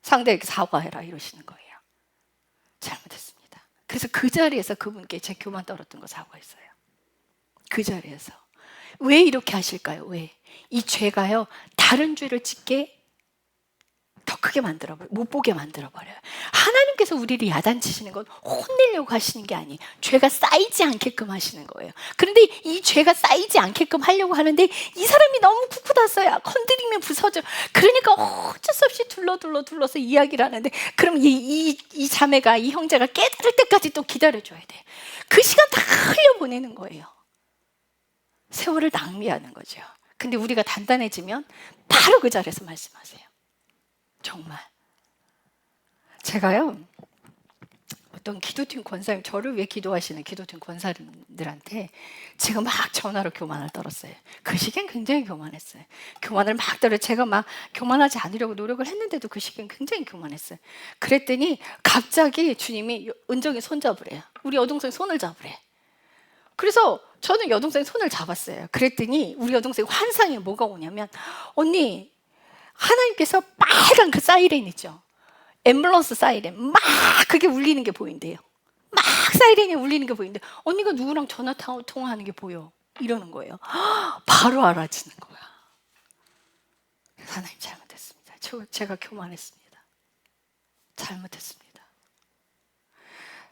상대에게 사과해라 이러시는 거예요. 잘못했습니다. 그래서 그 자리에서 그분께 제 교만 떨었던 거 사과했어요. 그 자리에서. 왜 이렇게 하실까요? 왜? 이 죄가요, 다른 죄를 짓게 더 크게 만들어버려요. 못 보게 만들어버려요. 하나님께서 우리를 야단치시는 건 혼내려고 하시는 게 아니에요. 죄가 쌓이지 않게끔 하시는 거예요. 그런데 이 죄가 쌓이지 않게끔 하려고 하는데 이 사람이 너무 쿠쿠다서야. 건드리면 부서져. 그러니까 어쩔 수 없이 둘러서 이야기를 하는데 그럼 이 자매가, 이 형제가 깨달을 때까지 또 기다려줘야 돼. 그 시간 다 흘려보내는 거예요. 세월을 낭비하는 거죠. 근데 우리가 단단해지면 바로 그 자리에서 말씀하세요. 정말. 제가요, 어떤 기도팀 권사님, 저를 위해 기도하시는 기도팀 권사님들한테 제가 막 전화로 교만을 떨었어요. 그 시기엔 굉장히 교만했어요. 교만을 막 떨어. 제가 막 교만하지 않으려고 노력을 했는데도 그 시기엔 굉장히 교만했어요. 그랬더니 갑자기 주님이 은정이 손 잡으래요. 우리 여동생 손을 잡으래. 그래서 저는 여동생 손을 잡았어요. 그랬더니 우리 여동생 환상에 뭐가 오냐면 언니 하나님께서 빨간 그 사이렌 있죠. 앰뷸런스 사이렌 막 그게 울리는 게 보인대요. 막 사이렌이 울리는 게 보이는데 언니가 누구랑 전화 통화하는 게 보여. 이러는 거예요. 바로 알아지는 거야. 하나님 잘못했습니다. 제가 교만했습니다. 잘못했습니다.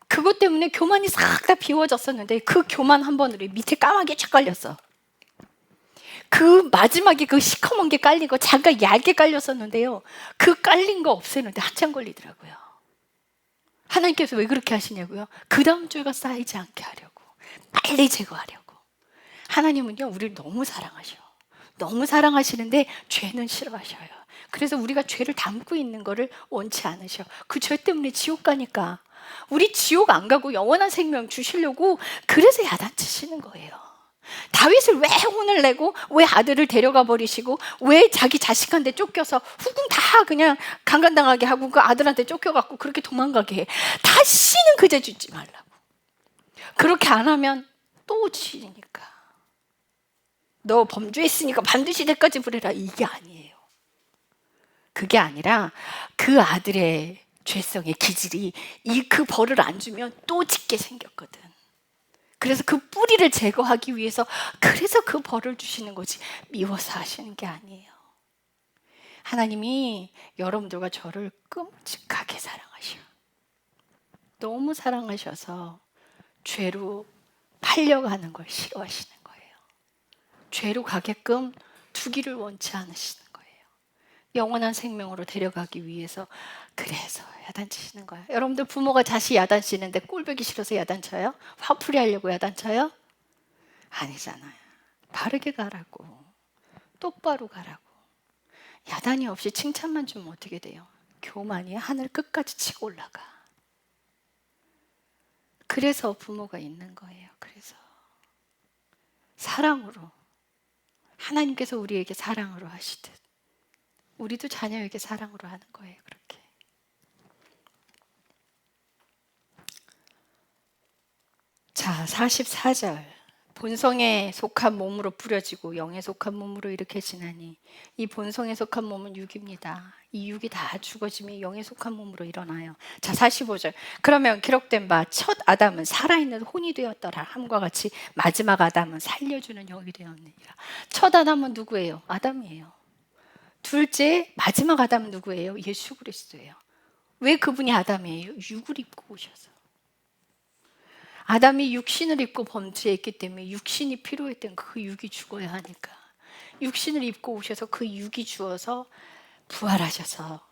그것 때문에 교만이 싹 다 비워졌었는데 그 교만 한 번으로 밑에 까마귀에 쫙 깔렸어. 그 마지막에 그 시커먼 게 깔린 거 잠깐 얇게 깔렸었는데요. 그 깔린 거 없애는데 한참 걸리더라고요. 하나님께서 왜 그렇게 하시냐고요? 그 다음 죄가 쌓이지 않게 하려고. 빨리 제거하려고. 하나님은요, 우리를 너무 사랑하셔. 너무 사랑하시는데 죄는 싫어하셔요. 그래서 우리가 죄를 담고 있는 거를 원치 않으셔. 그 죄 때문에 지옥 가니까. 우리 지옥 안 가고 영원한 생명 주시려고 그래서 야단치시는 거예요. 다윗을 왜 혼을 내고 왜 아들을 데려가 버리시고 왜 자기 자식한테 쫓겨서 후궁 다 그냥 강간당하게 하고 그 아들한테 쫓겨갖고 그렇게 도망가게 해. 다시는 그 죄 짓지 말라고. 그렇게 안 하면 또 지니까. 너 범죄했으니까 반드시 대까지 부려라. 이게 아니에요. 그게 아니라 그 아들의 죄성의 기질이 그 벌을 안 주면 또 짓게 생겼거든. 그래서 그 뿌리를 제거하기 위해서 그래서 그 벌을 주시는 거지 미워서 하시는 게 아니에요. 하나님이 여러분들과 저를 끔찍하게 사랑하셔. 너무 사랑하셔서 죄로 팔려가는 걸 싫어하시는 거예요. 죄로 가게끔 두기를 원치 않으시는 거예요. 영원한 생명으로 데려가기 위해서. 그래서 야단치시는 거예요. 여러분들 부모가 자식 야단치는데 꼴보기 싫어서 야단쳐요? 화풀이 하려고 야단쳐요? 아니잖아요. 바르게 가라고, 똑바로 가라고. 야단이 없이 칭찬만 주면 어떻게 돼요? 교만이 하늘 끝까지 치고 올라가. 그래서 부모가 있는 거예요. 그래서 사랑으로, 하나님께서 우리에게 사랑으로 하시듯 우리도 자녀에게 사랑으로 하는 거예요. 그렇게. 자, 44절. 본성에 속한 몸으로 뿌려지고 영에 속한 몸으로 이렇게 지나니 이 본성에 속한 몸은 육입니다. 이 육이 다 죽어지면 영에 속한 몸으로 일어나요. 자, 45절. 그러면 기록된 바 첫 아담은 살아있는 혼이 되었더라 함과 같이 마지막 아담은 살려주는 영이 되었느니라. 첫 아담은 누구예요? 아담이에요. 둘째 마지막 아담은 누구예요? 예수 그리스도예요. 왜 그분이 아담이에요? 육을 입고 오셔서. 아담이 육신을 입고 범죄했기 때문에 육신이 필요했던 그 육이 죽어야 하니까 육신을 입고 오셔서 그 육이 주어서 부활하셔서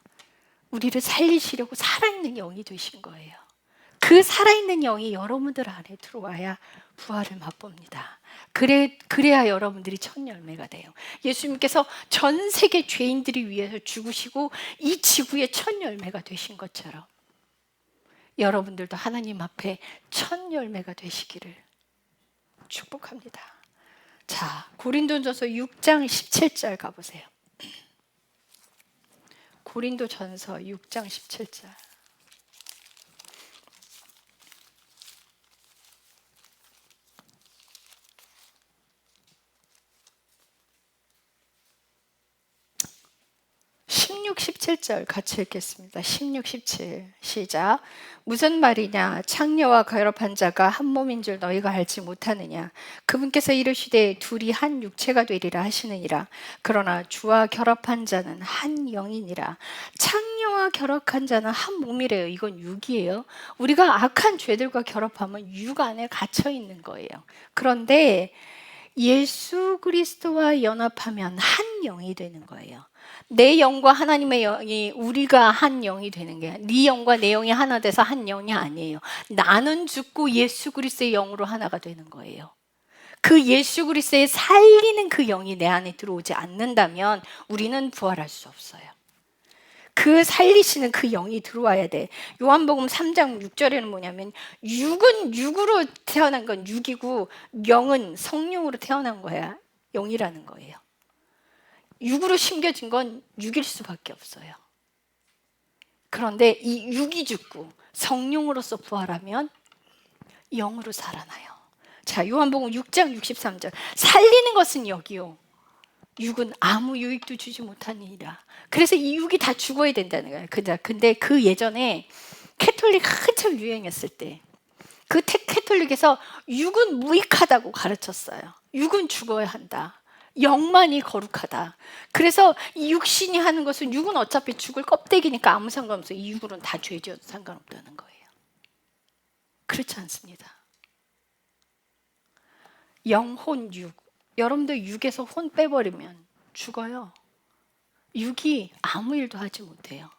우리를 살리시려고 살아있는 영이 되신 거예요. 그 살아있는 영이 여러분들 안에 들어와야 부활을 맛봅니다. 그래야 여러분들이 첫 열매가 돼요. 예수님께서 전 세계 죄인들이 위해서 죽으시고 이 지구의 첫 열매가 되신 것처럼 여러분들도 하나님 앞에 첫 열매가 되시기를 축복합니다. 자, 고린도전서 6장 17절 가보세요. 고린도전서 6장 17절. (16, 17절) 같이 읽겠습니다. 16, 17 시작. 무슨 말이냐? 창녀와 결합한 자가 한 몸인 줄 너희가 알지 못하느냐? 그분께서 이르시되 둘이 한 육체가 되리라 하시느니라. 그러나 주와 결합한 자는 한 영이니라. 창녀와 결합한 자는 한 몸이래요. 이건 육이에요. 우리가 악한 죄들과 결합하면 육 안에 갇혀 있는 거예요. 그런데 예수 그리스도와 연합하면 한 영이 되는 거예요. 내 영과 하나님의 영이 우리가 한 영이 되는 게 네 영과 내 영이 하나 돼서 한 영이 아니에요. 나는 죽고 예수 그리스도의 영으로 하나가 되는 거예요. 그 예수 그리스도의 살리는 그 영이 내 안에 들어오지 않는다면 우리는 부활할 수 없어요. 그 살리시는 그 영이 들어와야 돼. 요한복음 3장 6절에는 뭐냐면 육은 육으로 태어난 건 육이고 영은 성령으로 태어난 거야. 영이라는 거예요. 육으로 심겨진 건 육일 수밖에 없어요. 그런데 이 육이 죽고 성령으로서 부활하면 영으로 살아나요. 자, 요한복음 6장 63절. 살리는 것은 여기요. 육은 아무 유익도 주지 못하니라. 그래서 이 육이 다 죽어야 된다는 거예요. 근데 그 예전에 캐톨릭 한참 유행했을 때 그 캐톨릭에서 육은 무익하다고 가르쳤어요. 육은 죽어야 한다. 영만이 거룩하다. 그래서 이 육신이 하는 것은 육은 어차피 죽을 껍데기니까 아무 상관없어. 이 육으로는 다 죄지어도 상관없다는 거예요. 그렇지 않습니다. 영혼 육. 여러분들 육에서 혼 빼버리면 죽어요. 육이 아무 일도 하지 못해요.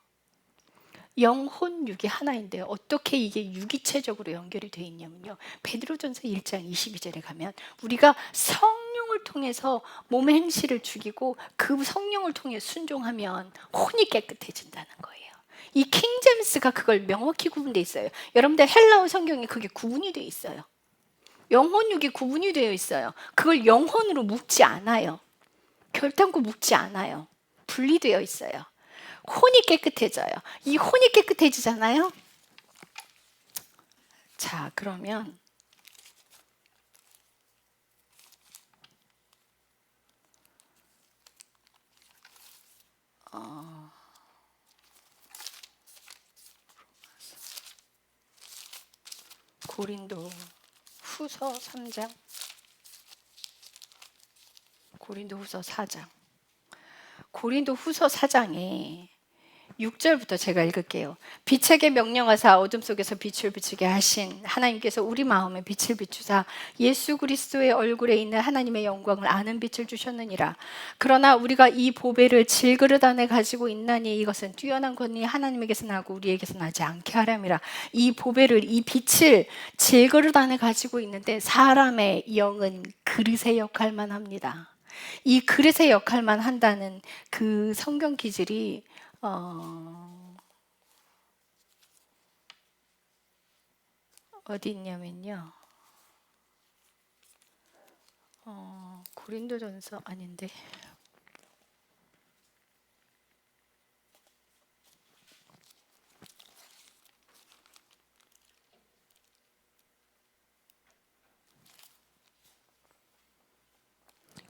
영혼 육이 하나인데 어떻게 이게 유기체적으로 연결이 되어 있냐면요. 베드로전서 1장 22절에 가면 우리가 성령을 통해서 몸의 행실을 죽이고 그 성령을 통해 순종하면 혼이 깨끗해진다는 거예요. 이 킹제임스가 그걸 명확히 구분되어 있어요. 여러분들 헬라어 성경에 그게 구분이 되어 있어요. 영혼 육이 구분이 되어 있어요. 그걸 영혼으로 묶지 않아요. 결단코 묶지 않아요. 분리되어 있어요. 혼이 깨끗해져요. 이 혼이 깨끗해지잖아요. 자, 그러면 고린도 후서 3장, 고린도 후서 4장. 고린도 후서 4장에 6절부터 제가 읽을게요. 빛에게 명령하사 어둠 속에서 빛을 비추게 하신 하나님께서 우리 마음에 빛을 비추사 예수 그리스도의 얼굴에 있는 하나님의 영광을 아는 빛을 주셨느니라. 그러나 우리가 이 보배를 질그릇 안에 가지고 있나니 이것은 뛰어난 권능이 하나님에게서 나고 우리에게서 나지 않게 하람이라. 이 보배를, 이 빛을 질그릇 안에 가지고 있는데 사람의 영은 그릇의 역할만 합니다. 이 그릇의 역할만 한다는 그 성경 기질이 어디 있냐면요. 고린도전서 아닌데.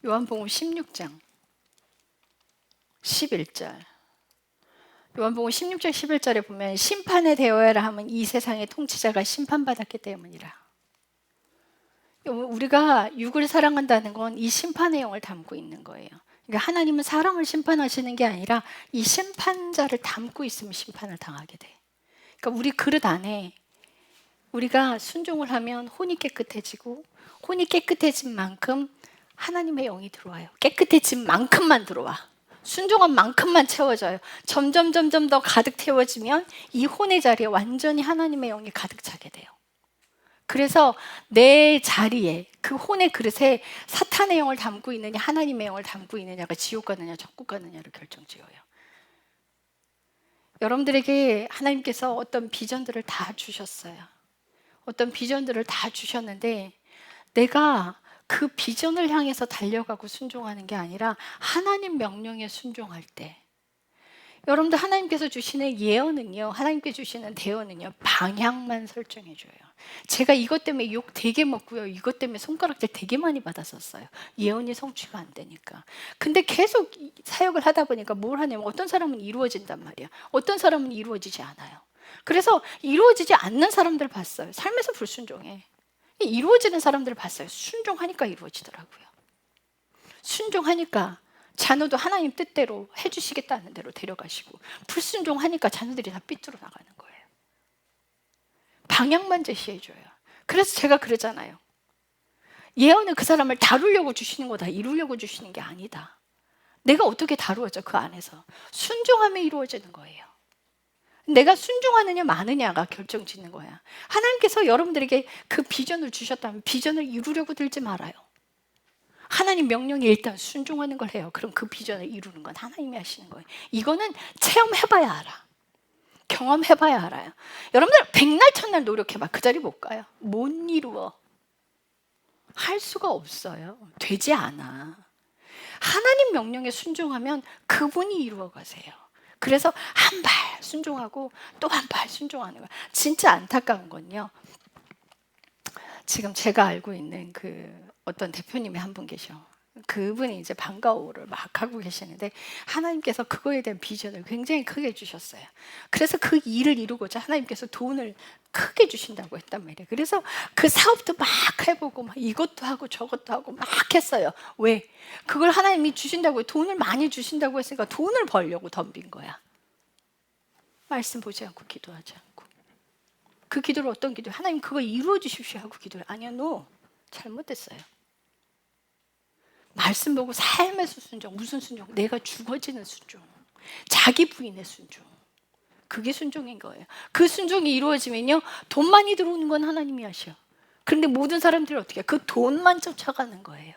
요한복음 16장 11절. 요한복음 16장 11절에 보면 심판에 대하여라 하면 이 세상의 통치자가 심판받았기 때문이라. 우리가 육을 사랑한다는 건 이 심판의 영을 담고 있는 거예요. 그러니까 하나님은 사람을 심판하시는 게 아니라 이 심판자를 담고 있으면 심판을 당하게 돼. 그러니까 우리 그릇 안에 우리가 순종을 하면 혼이 깨끗해지고, 혼이 깨끗해진 만큼 하나님의 영이 들어와요. 깨끗해진 만큼만 들어와. 순종한 만큼만 채워져요. 점점 더 가득 채워지면 이 혼의 자리에 완전히 하나님의 영이 가득 차게 돼요. 그래서 내 자리에, 그 혼의 그릇에 사탄의 영을 담고 있느냐 하나님의 영을 담고 있느냐가 지옥 가느냐 천국 가느냐를 결정지어요. 여러분들에게 하나님께서 어떤 비전들을 다 주셨어요. 어떤 비전들을 다 주셨는데 내가 그 비전을 향해서 달려가고 순종하는 게 아니라 하나님 명령에 순종할 때, 여러분들 하나님께서 주시는 예언은요, 하나님께 주시는 대언은요, 방향만 설정해 줘요. 제가 이것 때문에 욕 되게 먹고요, 이것 때문에 손가락질 되게 많이 받았었어요. 예언이 성취가 안 되니까. 근데 계속 사역을 하다 보니까 뭘 하냐면 어떤 사람은 이루어진단 말이야, 어떤 사람은 이루어지지 않아요. 그래서 이루어지지 않는 사람들 봤어요. 삶에서 불순종해. 이루어지는 사람들을 봤어요. 순종하니까 이루어지더라고요. 순종하니까 자녀도 하나님 뜻대로 해주시겠다는 대로 데려가시고, 불순종하니까 자녀들이 다 삐뚤어 나가는 거예요. 방향만 제시해줘요. 그래서 제가 그러잖아요. 예언은 그 사람을 다루려고 주시는 거다, 이루려고 주시는 게 아니다. 내가 어떻게 다루어져 그 안에서. 순종하면 이루어지는 거예요. 내가 순종하느냐 마느냐가 결정짓는 거야. 하나님께서 여러분들에게 그 비전을 주셨다면 비전을 이루려고 들지 말아요. 하나님 명령에 일단 순종하는 걸 해요. 그럼 그 비전을 이루는 건 하나님이 하시는 거예요. 이거는 체험해봐야 알아. 경험해봐야 알아요. 여러분들 백날 첫날 노력해봐. 그 자리 못 가요. 못 이루어. 할 수가 없어요. 되지 않아. 하나님 명령에 순종하면 그분이 이루어 가세요. 그래서 한 발 순종하고 또 한 발 순종하는 거예요. 진짜 안타까운 건요, 지금 제가 알고 있는 그 어떤 대표님이 한 분 계셔. 그분이 이제 방과후를 막 하고 계시는데 하나님께서 그거에 대한 비전을 굉장히 크게 주셨어요. 그래서 그 일을 이루고자 하나님께서 돈을 크게 주신다고 했단 말이에요. 그래서 그 사업도 막 해보고 막 이것도 하고 저것도 하고 막 했어요. 왜? 그걸 하나님이 주신다고, 돈을 많이 주신다고 했으니까 돈을 벌려고 덤빈 거야. 말씀 보지 않고 기도하지 않고. 그 기도를 어떤 기도? 하나님 그거 이루어 주십시오 하고 기도를. 아니야, 너 잘못됐어요. 말씀 보고 삶에서 순종. 무슨 순종? 내가 죽어지는 순종. 자기 부인의 순종. 그게 순종인 거예요. 그 순종이 이루어지면요, 돈 많이 들어오는 건 하나님이 하셔. 그런데 모든 사람들이 어떻게 해요? 그 돈만 쫓아가는 거예요.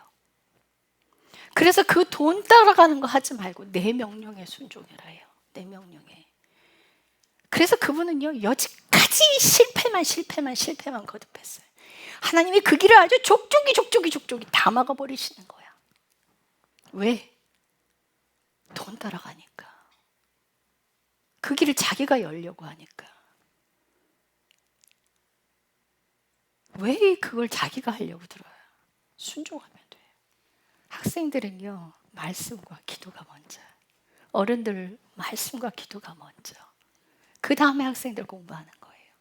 그래서 그 돈 따라가는 거 하지 말고 내 명령에 순종해라 해요. 내 명령에. 그래서 그분은요, 여지까지 실패만 거듭했어요. 하나님이 그 길을 아주 족족이 다 막아버리시는 거야. 왜? 돈 따라가니까. 그 길을 자기가 열려고 하니까. 왜 그걸 자기가 하려고 들어요? 순종하면 돼요. 학생들은요, 말씀과 기도가 먼저. 어른들 말씀과 기도가 먼저. 그 다음에 학생들 공부하는 거예요.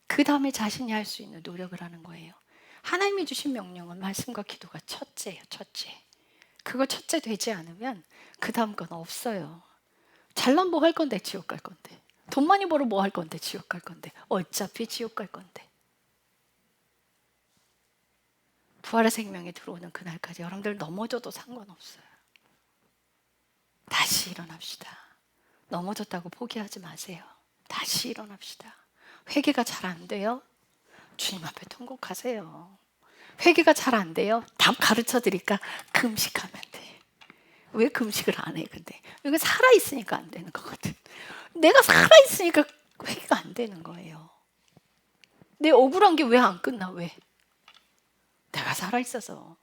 그 다음에 자신이 할 수 있는 노력을 하는 거예요. 하나님이 주신 명령은 말씀과 기도가 첫째예요. 첫째. 그거 첫째 되지 않으면 그 다음 건 없어요. 잘난 뭐 할 건데 지옥 갈 건데. 돈 많이 벌어 뭐 할 건데 지옥 갈 건데. 어차피 지옥 갈 건데. 부활의 생명이 들어오는 그날까지 여러분들 넘어져도 상관없어요. 다시 일어납시다. 넘어졌다고 포기하지 마세요. 다시 일어납시다. 회개가 잘 안 돼요? 주님 앞에 통곡하세요. 회개가 잘 안 돼요? 답 가르쳐 드릴까? 금식하면 돼. 왜 금식을 안 해, 근데? 여기 살아있으니까 안 되는 거거든. 내가 살아있으니까 회개가 안 되는 거예요. 내 억울한 게 왜 안 끝나, 왜? 내가 살아있어서.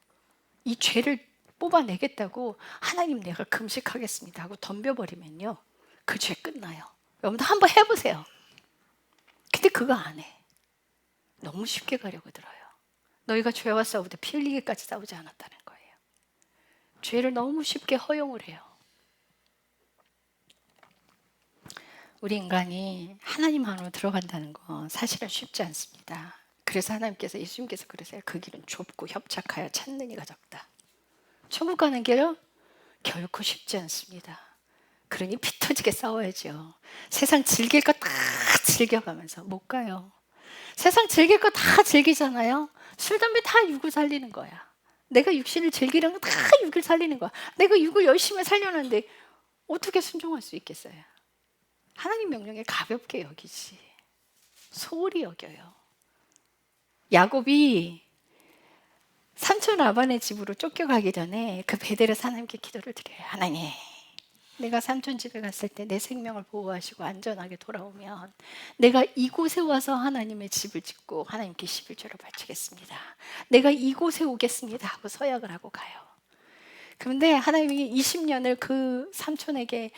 이 죄를 뽑아내겠다고 하나님 내가 금식하겠습니다 하고 덤벼버리면요. 그 죄 끝나요. 여러분들 한번 해보세요. 근데 그거 안 해. 너무 쉽게 가려고 들어요. 너희가 죄와 싸울 때 피 흘리기까지 싸우지 않았다는 거예요. 죄를 너무 쉽게 허용을 해요. 우리 인간이 하나님 안으로 들어간다는 건 사실은 쉽지 않습니다. 그래서 하나님께서 예수님께서 그러세요. 그 길은 좁고 협착하여 찾는 이가 적다. 천국 가는 길은 결코 쉽지 않습니다. 그러니 피 터지게 싸워야죠. 세상 즐길 거 다 즐겨가면서 못 가요. 세상 즐길 거 다 즐기잖아요. 술, 담배 다 육을 살리는 거야. 내가 육신을 즐기려는 거 다 육을 살리는 거야. 내가 육을 열심히 살려는데 어떻게 순종할 수 있겠어요? 하나님 명령에 가볍게 여기지. 소홀히 여겨요. 야곱이 삼촌 라반의 집으로 쫓겨가기 전에 그 베델에서 하나님께 기도를 드려요. 하나님, 내가 삼촌 집에 갔을 때 내 생명을 보호하시고 안전하게 돌아오면 내가 이곳에 와서 하나님의 집을 짓고 하나님께 11조를 바치겠습니다. 내가 이곳에 오겠습니다 하고 서약을 하고 가요. 그런데 하나님이 20년을 그 삼촌에게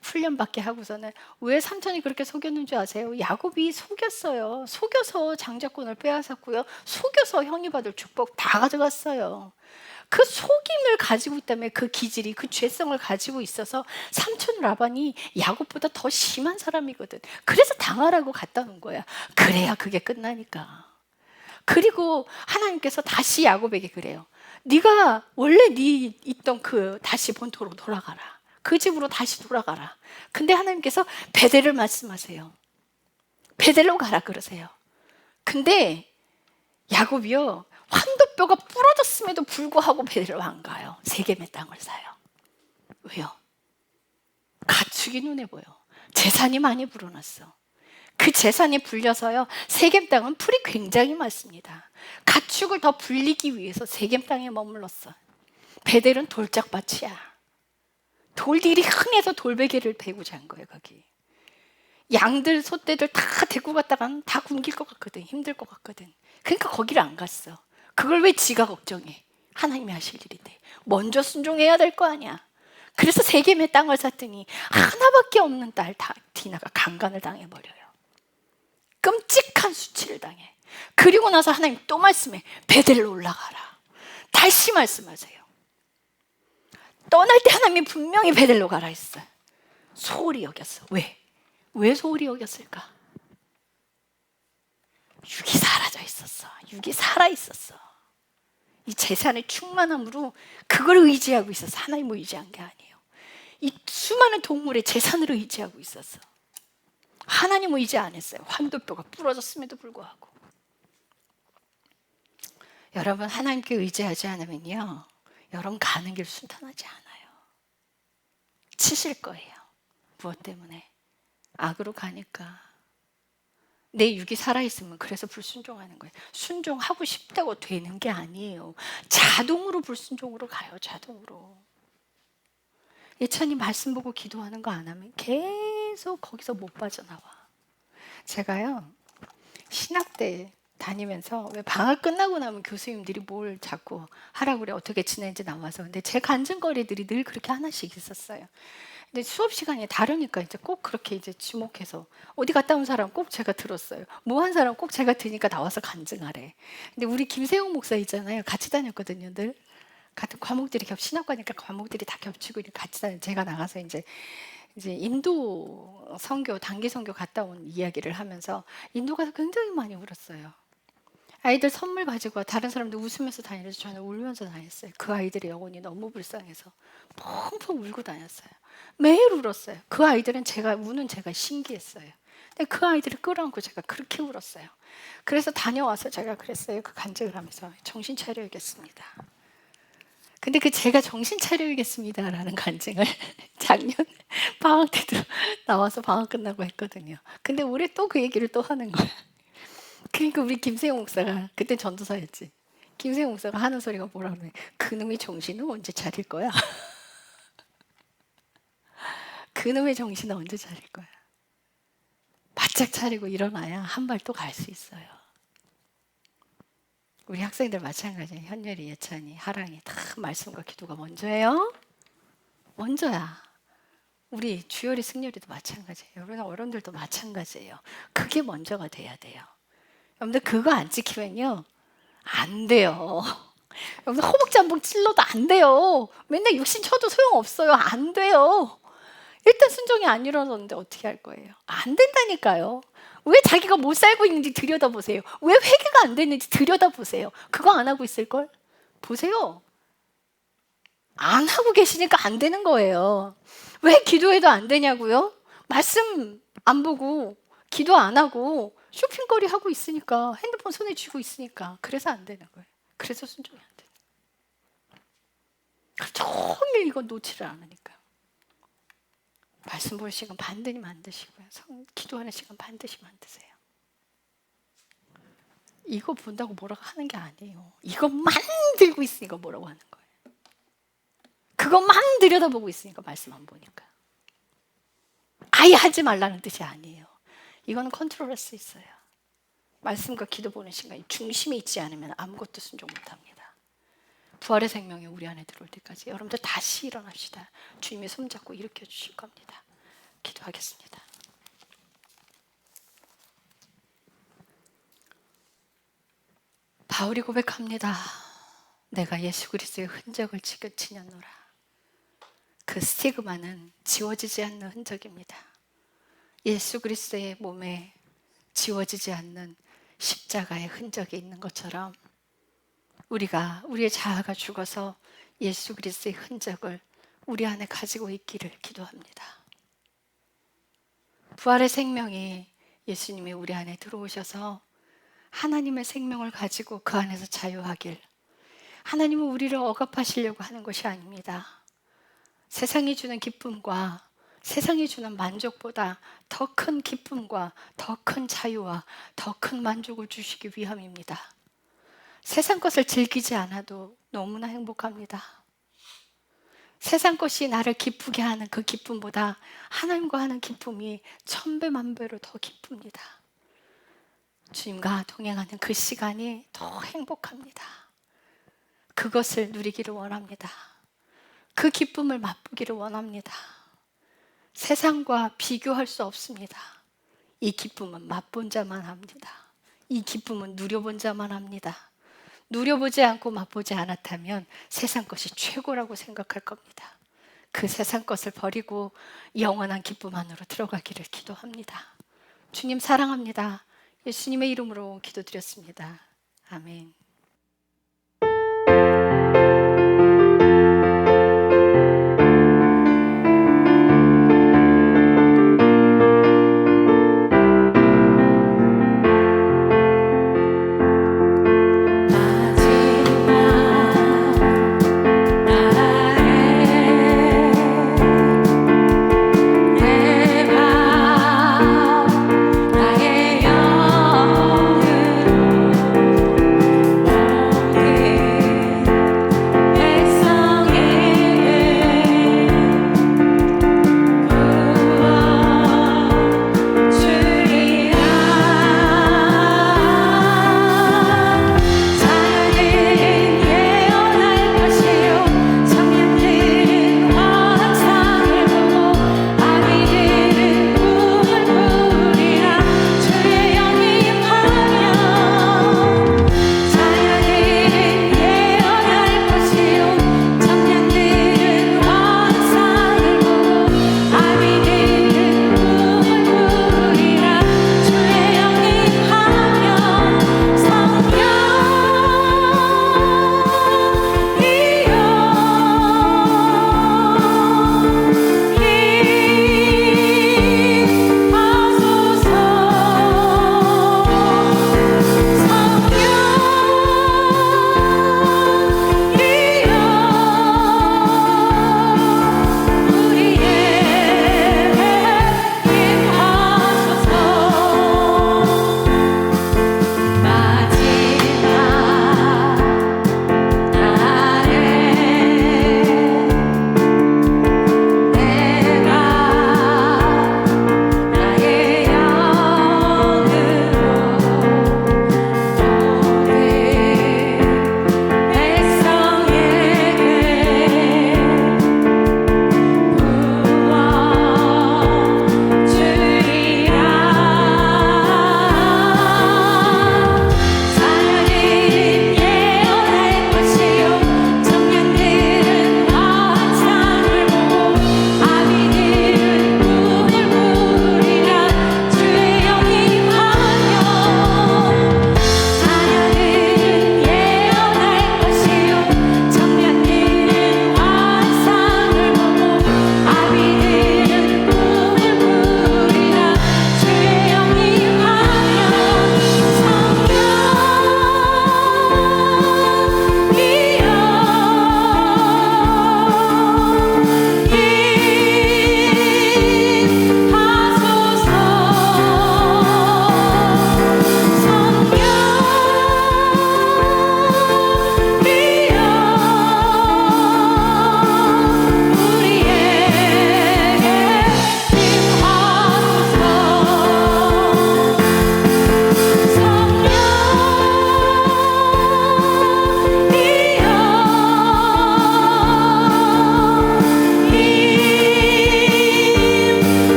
훈련받게 하고서는 왜 삼촌이 그렇게 속였는 줄 아세요? 야곱이 속였어요. 속여서 장자권을 빼앗았고요. 속여서 형이 받을 축복 다 가져갔어요. 그 속임을 가지고 있다면 그 기질이 그 죄성을 가지고 있어서 삼촌 라반이 야곱보다 더 심한 사람이거든. 그래서 당하라고 갖다 놓은 거야. 그래야 그게 끝나니까. 그리고 하나님께서 다시 야곱에게 그래요. 네가 원래 네 있던 그 다시 본토로 돌아가라. 그 집으로 다시 돌아가라. 근데 하나님께서 베델을 말씀하세요. 베델로 가라 그러세요. 근데 야곱이요, 환도뼈가 부러졌음에도 불구하고 베델로 안 가요. 세겜의 땅을 사요. 왜요? 가축이 눈에 보여. 재산이 많이 불어났어. 그 재산이 불려서요, 세겜 땅은 풀이 굉장히 많습니다. 가축을 더 불리기 위해서 세겜 땅에 머물렀어. 베델은 돌짝밭이야. 돌들이 흥해서 돌베개를 베고 잔 거예요, 거기. 양들, 소떼들 다 데리고 갔다가는 다 굶길 것 같거든. 힘들 것 같거든. 그러니까 거기를 안 갔어. 그걸 왜 지가 걱정해? 하나님이 하실 일인데. 먼저 순종해야 될 거 아니야. 그래서 세겜의 땅을 샀더니 하나밖에 없는 딸 디나가 강간을 당해버려요. 끔찍한 수치를 당해. 그리고 나서 하나님 또 말씀해. 베델로 올라가라. 다시 말씀하세요. 떠날 때 하나님이 분명히 베델로 가라 했어요. 소홀히 여겼어. 왜? 왜 소홀히 여겼을까? 육이 사라져 있었어. 육이 살아 있었어. 이 재산의 충만함으로 그걸 의지하고 있었어. 하나님을 의지한 게 아니에요. 이 수많은 동물의 재산을 의지하고 있었어. 하나님을 의지 안 했어요. 환도뼈가 부러졌음에도 불구하고. 여러분, 하나님께 의지하지 않으면요, 여러분 가는 길 순탄하지 않아요. 치실 거예요. 무엇 때문에? 악으로 가니까. 내 육이 살아있으면 그래서 불순종하는 거예요. 순종하고 싶다고 되는 게 아니에요. 자동으로 불순종으로 가요. 자동으로. 예찬이 말씀 보고 기도하는 거 안 하면 계속 거기서 못 빠져나와. 제가요, 신학 때 다니면서 왜 방학 끝나고 나면 교수님들이 뭘 자꾸 하라고 그래, 어떻게 지내는지 나와서. 근데 제 간증거리들이 늘 그렇게 하나씩 있었어요. 근데 수업 시간이 다르니까 이제 꼭 그렇게 이제 지목해서 어디 갔다 온 사람 꼭 제가 들었어요. 뭐 한 사람 꼭 제가 드니까 나와서 간증하래. 근데 우리 김세용 목사 있잖아요. 같이 다녔거든요. 늘 같은 과목들이 신학과니까 과목들이 다 겹치고 같이 다니. 제가 나가서 이제 인도 선교, 단기 선교 갔다 온 이야기를 하면서 인도 가서 굉장히 많이 울었어요. 아이들 선물 가지고 다른 사람들 웃으면서 다니면서 저는 울면서 다녔어요. 그 아이들의 영혼이 너무 불쌍해서 펑펑 울고 다녔어요. 매일 울었어요. 그 아이들은 제가 우는 제가 신기했어요. 근데 그 아이들을 끌어안고 제가 그렇게 울었어요. 그래서 다녀와서 제가 그랬어요. 그 간증을 하면서 정신 차려야겠습니다. 근데 그 제가 정신 차려야겠습니다라는 간증을 작년 방학 때도 나와서 방학 끝나고 했거든요. 근데 올해 또 그 얘기를 또 하는 거예요. 그러니까 우리 김세용 목사가 그때 전도사였지. 김세용 목사가 하는 소리가 뭐라 그러냐. 그놈의 정신은 언제 차릴 거야? 그놈의 정신은 언제 차릴 거야? 바짝 차리고 일어나야 한 발 또 갈 수 있어요. 우리 학생들 마찬가지예요. 현열이, 예찬이, 하랑이 다 말씀과 기도가 먼저예요. 먼저야. 우리 주열이, 승열이도 마찬가지예요. 여러분 어른들도 마찬가지예요. 그게 먼저가 돼야 돼요. 여러분들 그거 안 지키면요 안 돼요. 여러분 허벅지 한 번 찔러도 안 돼요. 맨날 육신 쳐도 소용없어요. 안 돼요. 일단 순종이 안 일어났는데 어떻게 할 거예요? 안 된다니까요. 왜 자기가 못 살고 있는지 들여다보세요. 왜 회개가 안 됐는지 들여다보세요. 그거 안 하고 있을걸? 보세요. 안 하고 계시니까 안 되는 거예요. 왜 기도해도 안 되냐고요? 말씀 안 보고 기도 안 하고 쇼핑거리 하고 있으니까, 핸드폰 손에 쥐고 있으니까. 그래서 안 되는 거예요. 그래서 순종이 안 돼요. 종일 이거 놓지를 않으니까요. 말씀 볼 시간 반드시 만드시고요. 기도하는 시간 반드시 만드세요. 이거 본다고 뭐라고 하는 게 아니에요. 이것만 들고 있으니까 뭐라고 하는 거예요. 그것만 들여다보고 있으니까 말씀 안 보니까. 아예 하지 말라는 뜻이 아니에요. 이거는 컨트롤할 수 있어요. 말씀과 기도 보는 시간이 중심에 있지 않으면 아무것도 순종 못합니다. 부활의 생명이 우리 안에 들어올 때까지 여러분들 다시 일어납시다. 주님이 손잡고 일으켜 주실 겁니다. 기도하겠습니다. 바울이 고백합니다. 내가 예수 그리스도의 흔적을 지녔노라. 그 스티그마는 지워지지 않는 흔적입니다. 예수 그리스도의 몸에 지워지지 않는 십자가의 흔적이 있는 것처럼 우리의 자아가 죽어서 예수 그리스도의 흔적을 우리 안에 가지고 있기를 기도합니다. 부활의 생명이 예수님이 우리 안에 들어오셔서 하나님의 생명을 가지고 그 안에서 자유하길. 하나님은 우리를 억압하시려고 하는 것이 아닙니다. 세상이 주는 기쁨과 세상이 주는 만족보다 더 큰 기쁨과 더 큰 자유와 더 큰 만족을 주시기 위함입니다. 세상 것을 즐기지 않아도 너무나 행복합니다. 세상 것이 나를 기쁘게 하는 그 기쁨보다 하나님과 하는 기쁨이 1000배 만배로 더 기쁩니다. 주님과 동행하는 그 시간이 더 행복합니다. 그것을 누리기를 원합니다. 그 기쁨을 맛보기를 원합니다. 세상과 비교할 수 없습니다. 이 기쁨은 맛본 자만 합니다. 이 기쁨은 누려본 자만 합니다. 누려보지 않고 맛보지 않았다면 세상 것이 최고라고 생각할 겁니다. 그 세상 것을 버리고 영원한 기쁨 안으로 들어가기를 기도합니다. 주님 사랑합니다. 예수님의 이름으로 기도드렸습니다. 아멘.